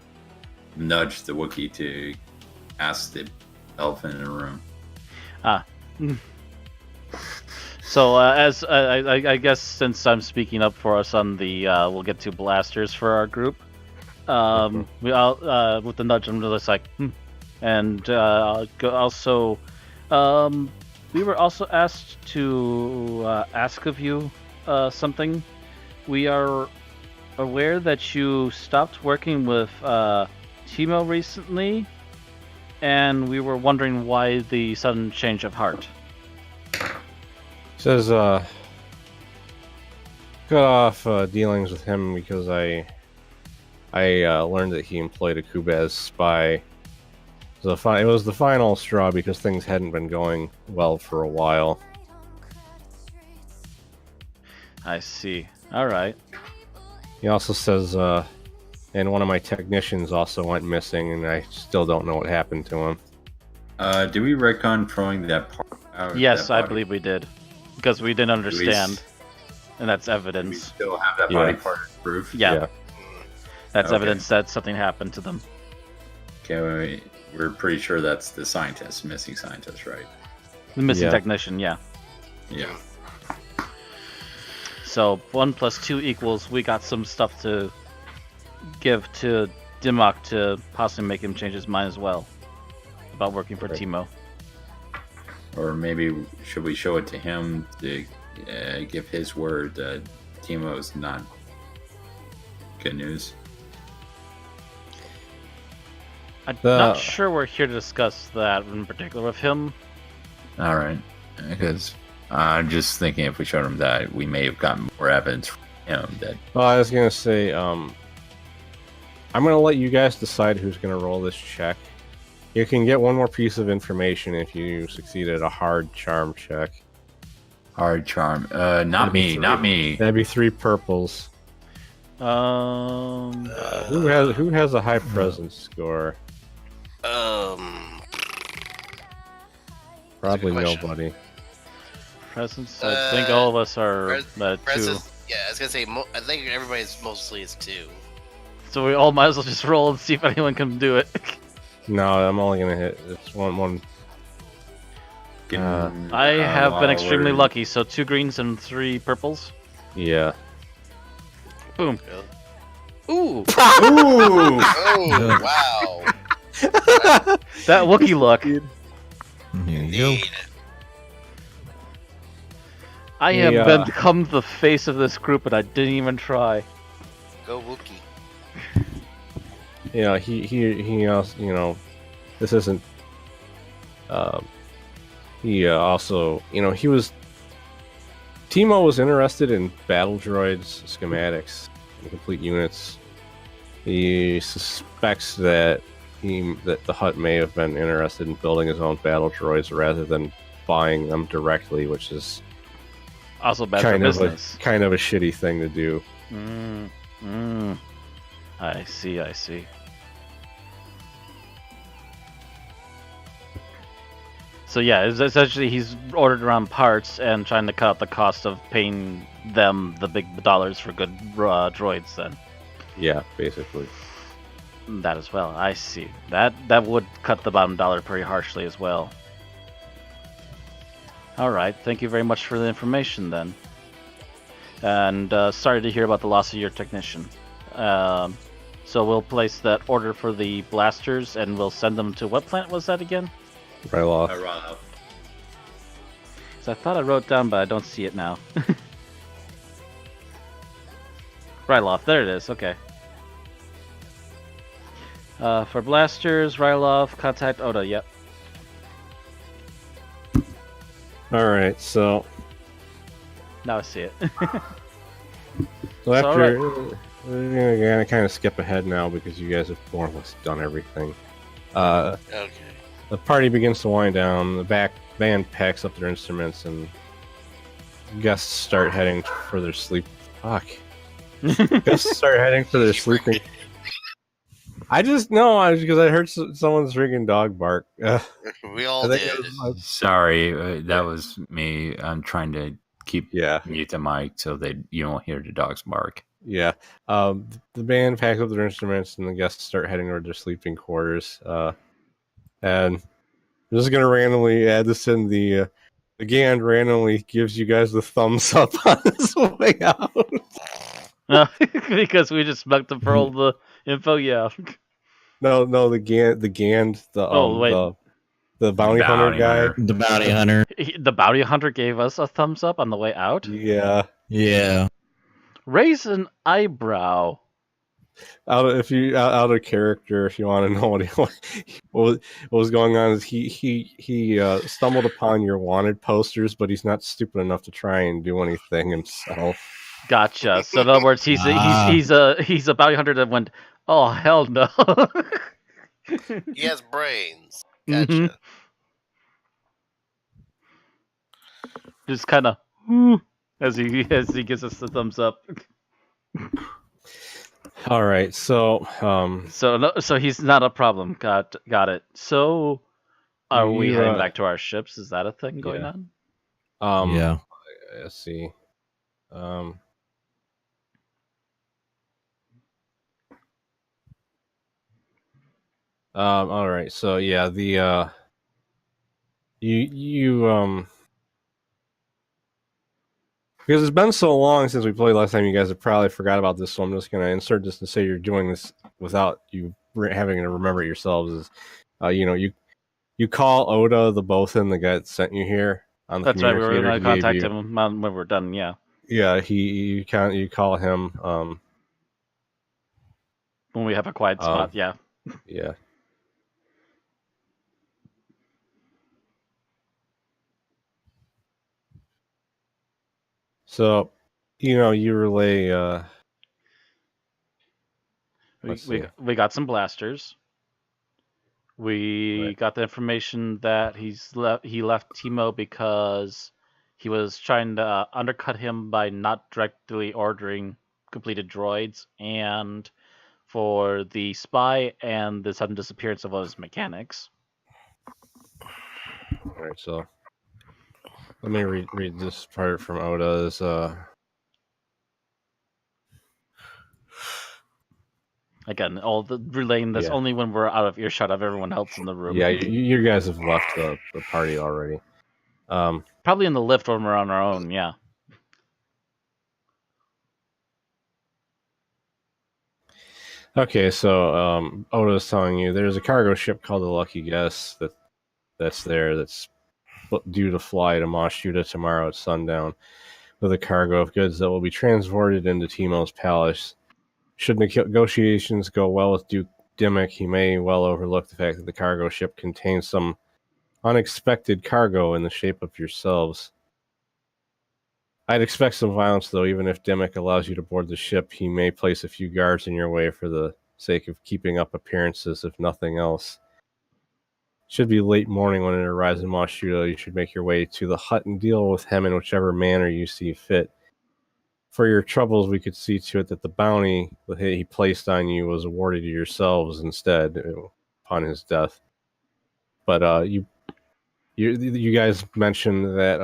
nudge the Wookiee to ask the elephant in the room.
So, as I guess since I'm speaking up for us on the, we'll get 2 blasters for our group. We all with the nudge, I'm just like, and also, we were also asked to ask of you something. We are aware that you stopped working with Timo recently, and we were wondering why the sudden change of heart.
Says cut off dealings with him because I learned that he employed a Kubaz spy. So it was the final straw because things hadn't been going well for a while.
I see. All right.
He also says, and one of my technicians also went missing, and I still don't know what happened to him.
Do we retcon throwing that part out?
Yes,
that
I
body?
believe we did, because we didn't understand, and that's
Do we
evidence.
still have that body part as proof?
Yeah, that's
Okay.
evidence that something happened to them.
Okay, we're pretty sure that's the scientist, missing scientist, right?
The missing
Yeah.
technician, yeah.
Yeah.
So 1 + 2 = we got some stuff to give to Dimok to possibly make him change his mind as well about working for
Right.
Timo.
Or maybe should we show it to him to give his word that Timo's not good news?
I'm not sure we're here to discuss that in particular with him.
All right, because I'm just thinking if we showed him that, we may have gotten more evidence from him that.
Well, I was gonna say, I'm gonna let you guys decide who's gonna roll this check. You can get one more piece of information if you succeed at a hard charm check.
Hard charm. Not
That'd be
me.
3.
Not me.
That'd be 3 purples. Who has a high presence score? Probably
question.
nobody.
Presence, I think all of us are two.
Presence, yeah, I was gonna say. I think everybody's mostly is 2.
So we all might as well just roll and see if anyone can do it.
No, I'm only gonna hit. It's one.
I have been extremely
lucky.
lucky, so 2 greens and 3 purples.
Yeah.
Boom. Ooh!
Ooh!
Oh wow!
That Wookiee luck.
Here you go.
Indeed.
I have
Yeah.
become the face of this group, and I didn't even try.
Go Wookie.
Yeah. He also, this isn't. He also, he was. Timo was interested in battle droids schematics and complete units. He suspects that the Hutt may have been interested in building his own battle droids rather than buying them directly, which is
Also bad for
kind of
business.
a shitty thing to do.
I see. So yeah, it's essentially he's ordered around parts and trying to cut out the cost of paying them the big dollars for good droids. Then
Yeah, basically.
that as well. I see. That would cut the bottom dollar pretty harshly as well. All right. Thank you very much for the information then. And sorry to hear about the loss of your technician. So we'll place that order for the blasters and we'll send them to what planet was that again?
Right off.
So I thought I wrote it down, but I don't see it now. Ryloth, there it is. Okay. For blasters, Ryloth, contact Oda. Yep.
All right, so
Now I see it.
after we're gonna kind of skip ahead now because you guys have more or less done everything.
Okay.
The party begins to wind down. The back band packs up their instruments and guests start heading for their sleep. Fuck. Guests start heading for their sleeping. I just know because I heard someone's freaking dog bark.
We all
I think
did.
it was
Sorry, that was me. I'm trying to keep
yeah,
mute the mic so that you don't hear the dogs bark.
yeah. The band packs up their instruments and the guests start heading toward their sleeping quarters. And I'm just gonna randomly add this in the Gand randomly gives you guys the thumbs up on his way out.
Because we just smugged the pearl the info, yeah.
No, the Gand, the bounty hunter guy.
The bounty hunter.
The bounty hunter gave us a thumbs up on the way out.
Yeah.
Yeah.
Raise an eyebrow.
Out of character, if you want to know what was going on, is he stumbled upon your wanted posters, but he's not stupid enough to try and do anything himself.
Gotcha. So in other words, he's a bounty hunter that went, oh hell no.
He has brains. Gotcha.
Mhm. Just kind of as he gives us the thumbs up.
All right, so
So he's not a problem. Got it. So are we heading back to our ships? Is that a thing going
yeah.
on?
Yeah.
Let's see. All right, so yeah, the you because it's been so long since we played last time, you guys have probably forgot about this, so I'm just gonna insert this and say you're doing this without you having to remember it yourselves. Is you call Oda the Bothan, the guy that sent you here on the
That's right. We were
communicator.
going to contact him when we're done. Yeah.
Yeah, you call him.
When we have a quiet spot. Yeah.
Yeah. So, you relay.
We got some blasters. We got the information that he left Timo because he was trying to undercut him by not directly ordering completed droids, and for the spy and the sudden disappearance of one of his mechanics.
All right, so let me read this part from Oda's.
Again, all the relaying this only when we're out of earshot of everyone else in the room.
Yeah, you guys have left the party already.
Probably in the lift when we're on our own. Yeah.
Okay, so Oda's telling you there's a cargo ship called the Lucky Guess that's due to fly to Mos Yuta tomorrow at sundown with a cargo of goods that will be transported into Timo's palace. Should negotiations go well with Duke Dimmick, he may well overlook the fact that the cargo ship contains some unexpected cargo in the shape of yourselves. I'd expect some violence, though. Even if Dimmick allows you to board the ship, he may place a few guards in your way for the sake of keeping up appearances, if nothing else. Should be late morning when it arrives in Mos Yuta. You should make your way to the hut and deal with him in whichever manner you see fit. For your troubles, we could see to it that the bounty that he placed on you was awarded to yourselves instead upon his death. But you you guys mentioned that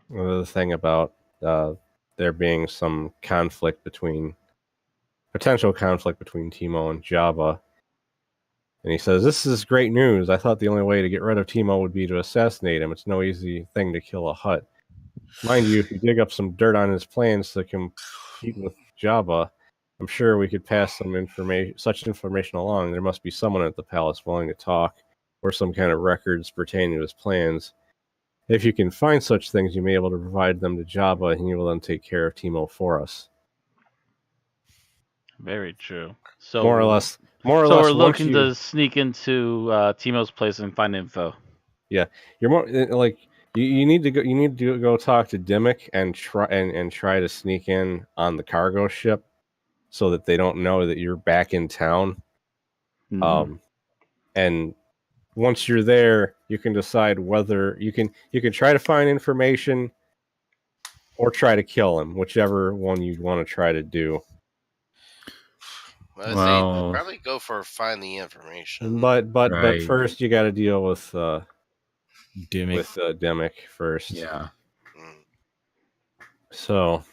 the thing about there being some potential conflict between Timo and Jabba. And he says, "This is great news. I thought the only way to get rid of Timo would be to assassinate him. It's no easy thing to kill a Hutt. Mind you, if you dig up some dirt on his plans to compete with Jabba, I'm sure we could pass such information along. There must be someone at the palace willing to talk, or some kind of records pertaining to his plans. If you can find such things, you may be able to provide them to Jabba, and he will then take care of Timo for us."
Very true. So
More or less.
So we're
once
looking
you-
to sneak into Timo's place and find info.
You're more like you need to go. You need to go talk to Dimmick and try to sneak in on the cargo ship, so that they don't know that you're back in town.
Mhm.
And once you're there, you can decide whether you can try to find information or try to kill him, whichever one you want to try to do.
Well,
Well-
probably go for find the information.
But
Right.
first you got to deal with
Dimmick.
Dimmick first.
Yeah.
Mm.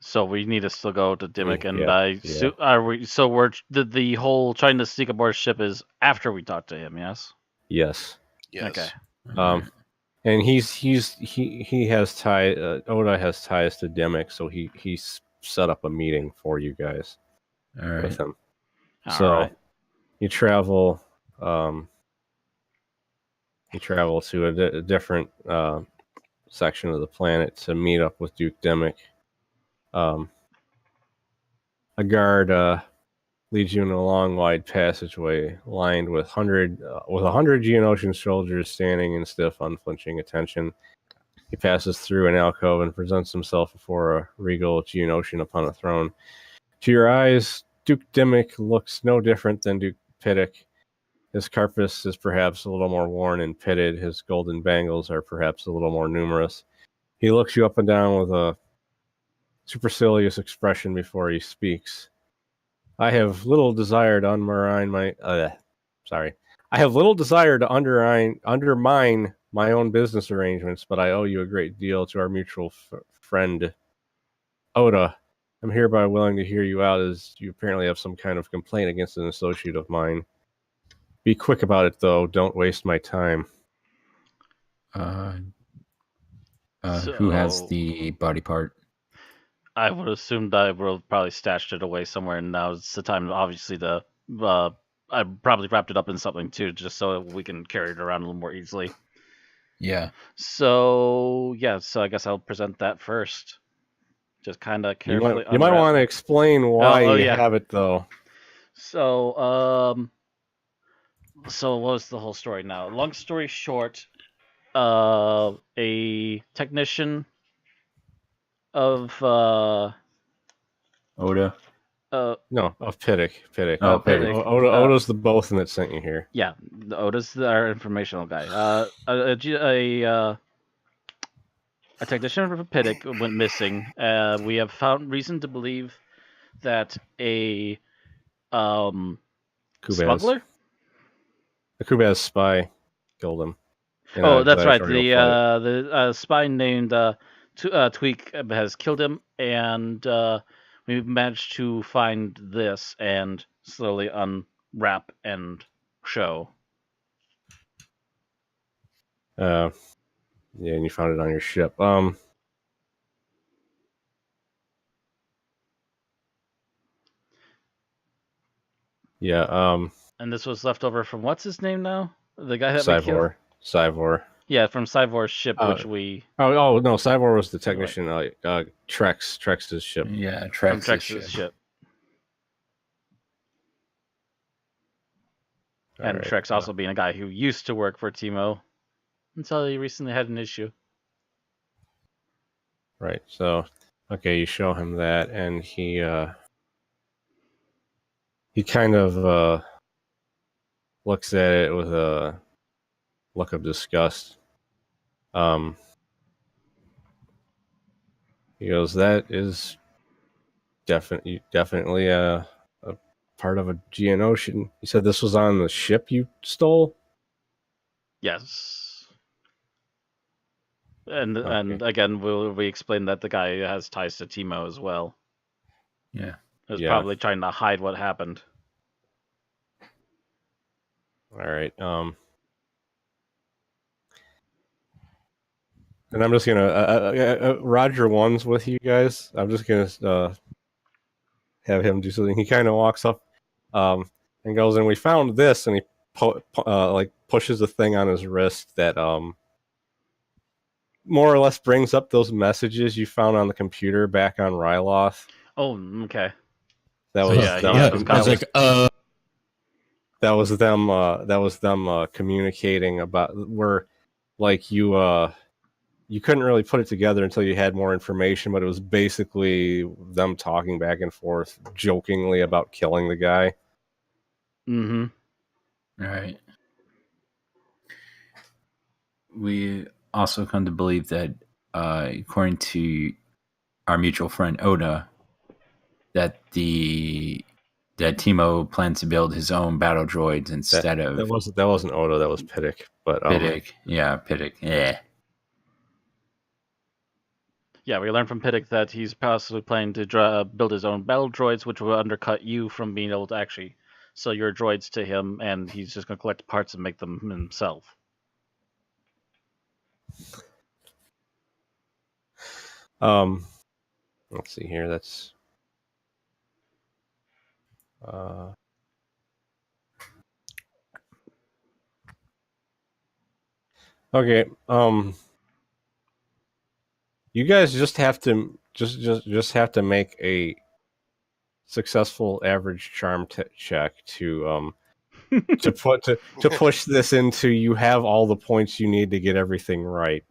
So
we need to still go to Dimmick, and
yeah.
are we? So we're the whole trying to sneak aboard ship is after we talk to him. Yes.
yes.
Yes.
Okay.
And he has Oda has ties to Dimmick, so he's set up a meeting for you guys
All right.
with him.
All
So
right.
you travel to a different section of the planet to meet up with Duke Dimmick. A guard leads you in a long, wide passageway lined with 100 Geonosian soldiers standing in stiff, unflinching attention. He passes through an alcove and presents himself before a regal Geonosian upon a throne. To your eyes, Duke Dimmick looks no different than Duke Piddock. His carapace is perhaps a little more worn and pitted. His golden bangles are perhaps a little more numerous. He looks you up and down with a supercilious expression before he speaks. I have little desire to undermine my own business arrangements, but I owe you a great deal to our mutual friend Oda. I'm hereby willing to hear you out, as you apparently have some kind of complaint against an associate of mine. Be quick about it, though. Don't waste my time.
Who has
So-
the body part?
I would assume that I will probably stashed it away somewhere, and now it's the time, obviously, to. I probably wrapped it up in something too, just so we can carry it around a little more easily.
Yeah.
So yeah, so I guess I'll present that first. Just kind of
You
carefully.
might want to explain why
Oh,
you
yeah.
have it, though.
So so what was the whole story now? Long story short, a technician of
Oda.
No, of Piddock.
Oh, Piddock.
Oda's the bosun that sent you here.
Yeah, the Oda's our informational guy. A technician from Piddock went missing. We have found reason to believe that a
Kubaz.
smuggler.
The Kubaz spy killed him. in
Oh,
a
that's right.
gladiatorial
The spy named Tweak has killed him, and we've managed to find this and slowly unwrap and show.
fight. Yeah, and you found it on your ship. Yeah,
And this was left over from what's his name now? The guy that we killed?
Cyvor.
Yeah, from Cyvor's ship, which we
Oh no, Cyvor was the technician. Trex's ship.
Yeah,
from
Trex's
Trex's
ship.
ship.
All
And
right,
Trex also being a guy who used to work for Timo until he recently had an issue.
right. So, okay, you show him that, and he kind of looks at it with a look of disgust. He goes, "That is definitely a part of a Geonosian." He said, "This was on the ship you stole."
Yes. And
Okay.
again, we explain that the guy has ties to Timo as well.
Yeah.
He was
Yeah.
probably trying to hide what happened.
All right. And I'm just gonna Roger one's with you guys. I'm just gonna have him do something. He kind of walks up, and goes, and we found this, and he like pushes a thing on his wrist that more or less brings up those messages you found on the computer back on Ryloth.
Oh, okay.
That
So
was
yeah,
that
he had
was,
those
I was
that
like,
was that was them communicating about where like you couldn't really put it together until you had more information, but it was basically them talking back and forth jokingly about killing the guy.
Mm-hmm.
All right. We also come to believe that, according to our mutual friend Oda, that Timo plans to build his own battle droids instead of
That wasn't Odo, that was Piddick. But
Piddick. Yeah, Piddick. Yeah.
Yeah, we learned from Piddick that he's possibly planning to build his own battle droids, which will undercut you from being able to actually sell your droids to him, and he's just going to collect parts and make them himself.
Let's see here. That's okay. You guys just have to just have to make a successful average charm check to push this into. You have all the points you need to get everything right.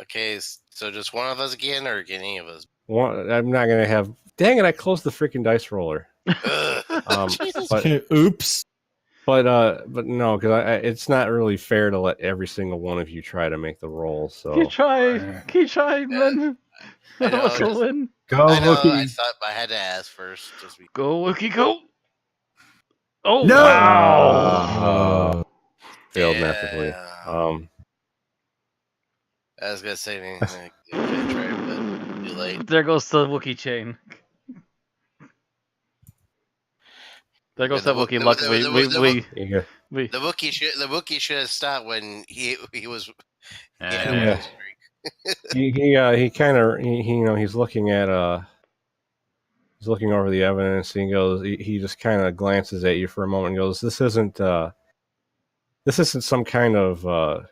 Okay, so just one of us again, or can any of us?
I'm not gonna have. Dang it! I closed the freaking dice roller.
Jesus.
But
oops.
but no, because it's not really fair to let every single one of you try to make the roll. So
Keep trying, man.
I
None of us
know,
will win.
Go,
I know. I
Wookie.
thought I had to ask first. Just be...
Go, Wookie, go! Oh,
No!
wow!
failed massively.
I was gonna say anything. I could try, but too late.
There goes the Wookiee chain. There goes that Wookiee luck. We
The Wookiee should have stopped when he was.
Yeah. He kind of he's looking at he's looking over the evidence, and he goes, he just kind of glances at you for a moment and goes, this isn't some kind of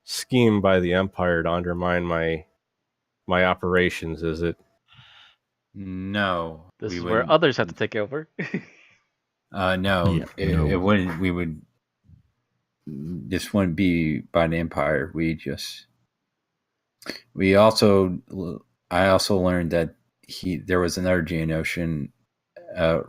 scheme by the Empire to undermine my operations, is it?
No.
This
we
is
wouldn't.
where others have to take over.
No.
Yeah,
it
no.
wouldn't. We would. This wouldn't be by the Empire. I also learned that there was another Geonosian.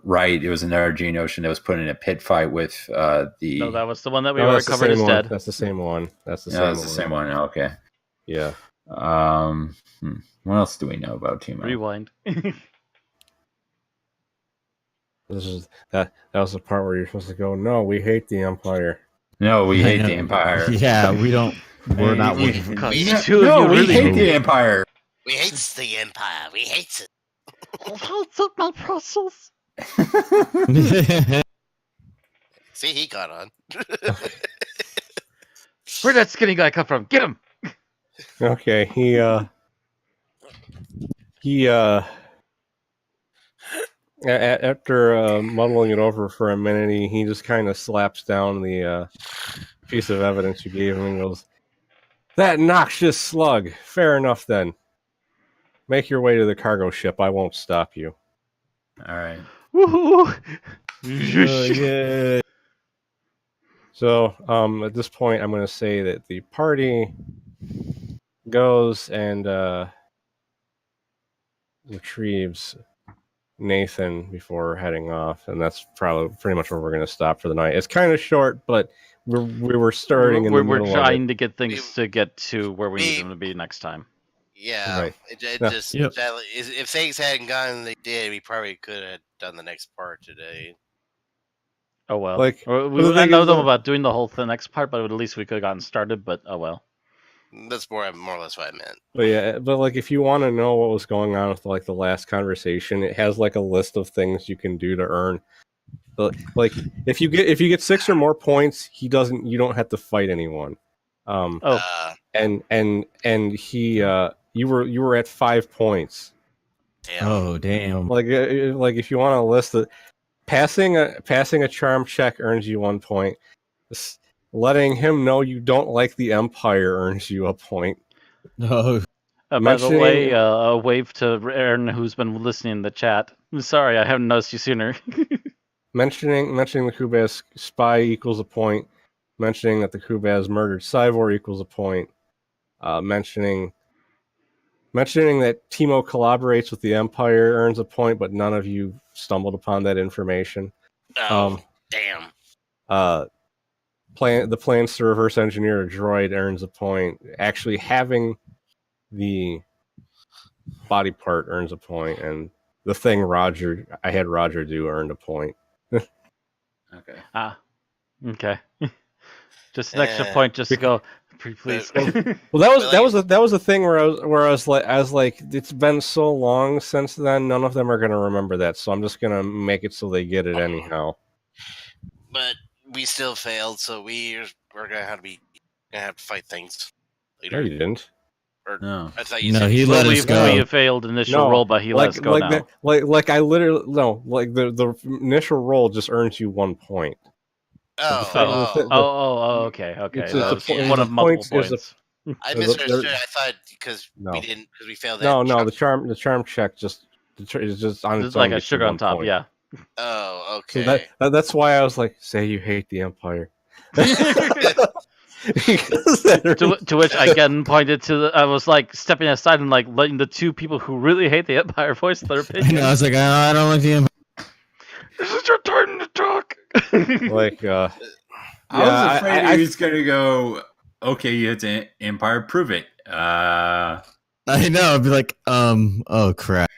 Right, it was another Geonosian that was put in a pit fight with the.
No, that was the one that we
No,
already
that's the
covered
same
as
one.
dead.
That's the same one. That's the
No,
same
it's
one.
the same one. Okay.
Yeah.
What else do we know about Timo?
Rewind.
This is that was the part where you're supposed to go, no, we hate the Empire.
No, we
I
hate
know.
the Empire.
Yeah, we don't. We're not
we-
looking for.
God,
We-
you two of
No,
you
we
really
hate the Empire.
We hates the Empire. We hates it.
What's up, my Brussels?
See, he got on.
Where'd that skinny guy come from? Get him!
Okay, he after muddling it over for a minute, he just kind of slaps down the piece of evidence you gave him and goes, that noxious slug. Fair enough then. Make your way to the cargo ship. I won't stop you.
All right.
Woohoo!
Yeah.
So, at this point, I'm going to say that the party goes and retrieves Nathan before heading off, and that's probably pretty much where we're going to stop for the night. It's kind of short, but we were starting in the
We're
middle
trying
of it.
to get things to get to where we need them to be next time.
Yeah,
Right.
it
No.
just
Yep.
if things hadn't gone, they did. We probably could have done the next part today.
Oh well.
Like,
Or
but the
I
thing
know
is
them
that-
about doing the whole next part, but at least we could have gotten started. But oh well.
That's more or less what I meant.
But yeah, but like if you want to know what was going on with like the last conversation, it has like a list of things you can do to earn. But like if you get 6 or more points, you don't have to fight anyone.
Oh,
And he you were at 5 points.
Damn.
Oh damn!
Like if you want to list it, passing a charm check earns you 1 point. Letting him know you don't like the Empire earns you a point.
No.
by the
mentioning-
way, a wave to Aaron, who's been listening in the chat. I'm sorry, I haven't noticed you sooner.
Mentioning the Kubaz spy equals a point. Mentioning that the Kubaz murdered Cyvor equals a point. Mentioning that Timo collaborates with the Empire earns a point, but none of you stumbled upon that information.
Oh, damn.
The plans to reverse engineer a droid earns a point. Actually having the body part earns a point, and the thing I had Roger do earned a point.
Okay.
Okay. Just an extra point, just to go. Please.
Well, that was the thing where I was like, it's been so long since then, none of them are gonna remember that, so I'm just gonna make it so they get it anyhow.
But we still failed, so we're gonna have to fight things
No,
later.
you didn't.
Or
No.
I thought you
No,
said
he
you
let
said-
us go.
We failed initial
No,
roll, but he let us go now.
Like I literally no, like the initial roll just earns you 1 point.
Okay.
It's
That
a-
was one of multiple
points is a-
points.
I
There-
misunderstood.
there-
I thought because
No.
because we failed that.
No,
chunk.
the charm check is just on
It's
its
like
own
a
gets you
sugar on
1
top,
point.
yeah.
Oh,
So
okay.
that's why I was like, say you hate the Empire.
To which I again pointed to I was like stepping aside and like letting the two people who really hate the Empire voice their
I
opinion.
know. I was like, I don't like the Empire.
This is your turn to talk.
like
I was afraid
I-
he was going to go, okay, it's an Empire, prove it.
I know. I'd be like, oh crap.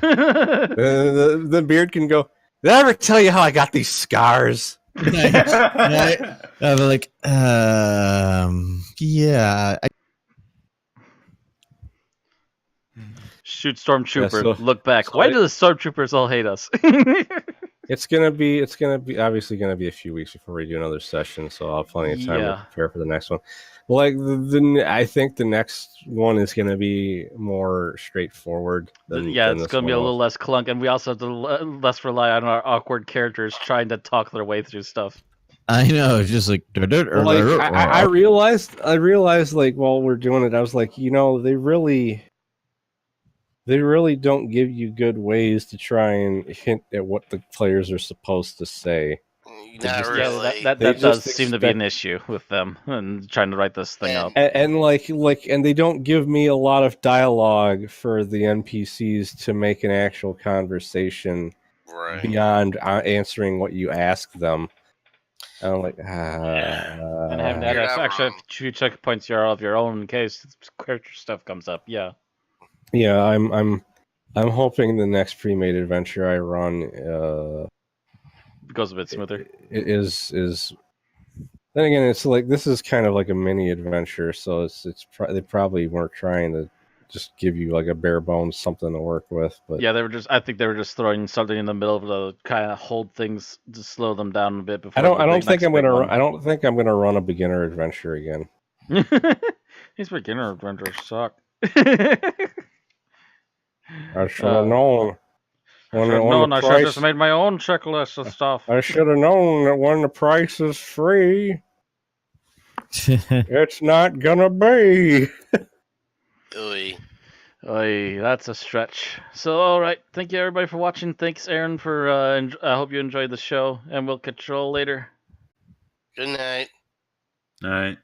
the beard can go. Did I ever tell you how I got these scars?
I'd be like, yeah.
Shoot stormtrooper.
Yeah,
Look back.
so
Why
it-
do the stormtroopers all hate us?
It's gonna be obviously gonna be a few weeks before we do another session, so I'll have plenty of time
Yeah.
to prepare for the next one. Like I think the next one is gonna be more straightforward. Than
Yeah,
than
it's
this
going to be
one
a
was.
little less clunk, and we also have to less rely on our awkward characters trying to talk their way through stuff.
I know. It's just like,
Well, like I realized like while we're doing it, I was like, they really don't give you good ways to try and hint at what the players are supposed to say.
Not
just-
really.
Yeah, that
They
does
just
seem to be an
expect-
issue with them and trying to write this thing
And-
up.
And they don't give me a lot of dialogue for the NPCs to make an actual conversation
right.
beyond answering what you ask them. And I'm like,
And having that
You're not
extra
wrong.
few checkpoints here of your own in case character stuff comes up. Yeah.
yeah, I'm hoping the next pre-made adventure I run
It goes a bit smoother.
is. Then again, it's like this is kind of like a mini adventure, so they probably weren't trying to just give you like a bare bones something to work with. But
Yeah, I think they were just throwing something in the middle to kind of hold things to slow them down a bit before.
I don't think
next
I'm
big
gonna.
one.
I don't think I'm gonna run a beginner adventure again.
These beginner adventures suck.
I should have known.
I should have just made my own checklist of stuff.
I should have known that when the price is free, it's not gonna be.
Oy.
Oy, that's a stretch. So, all right. Thank you, everybody, for watching. Thanks, Aaron, for. I hope you enjoyed the show, and we'll catch you all later.
Good night.
All right.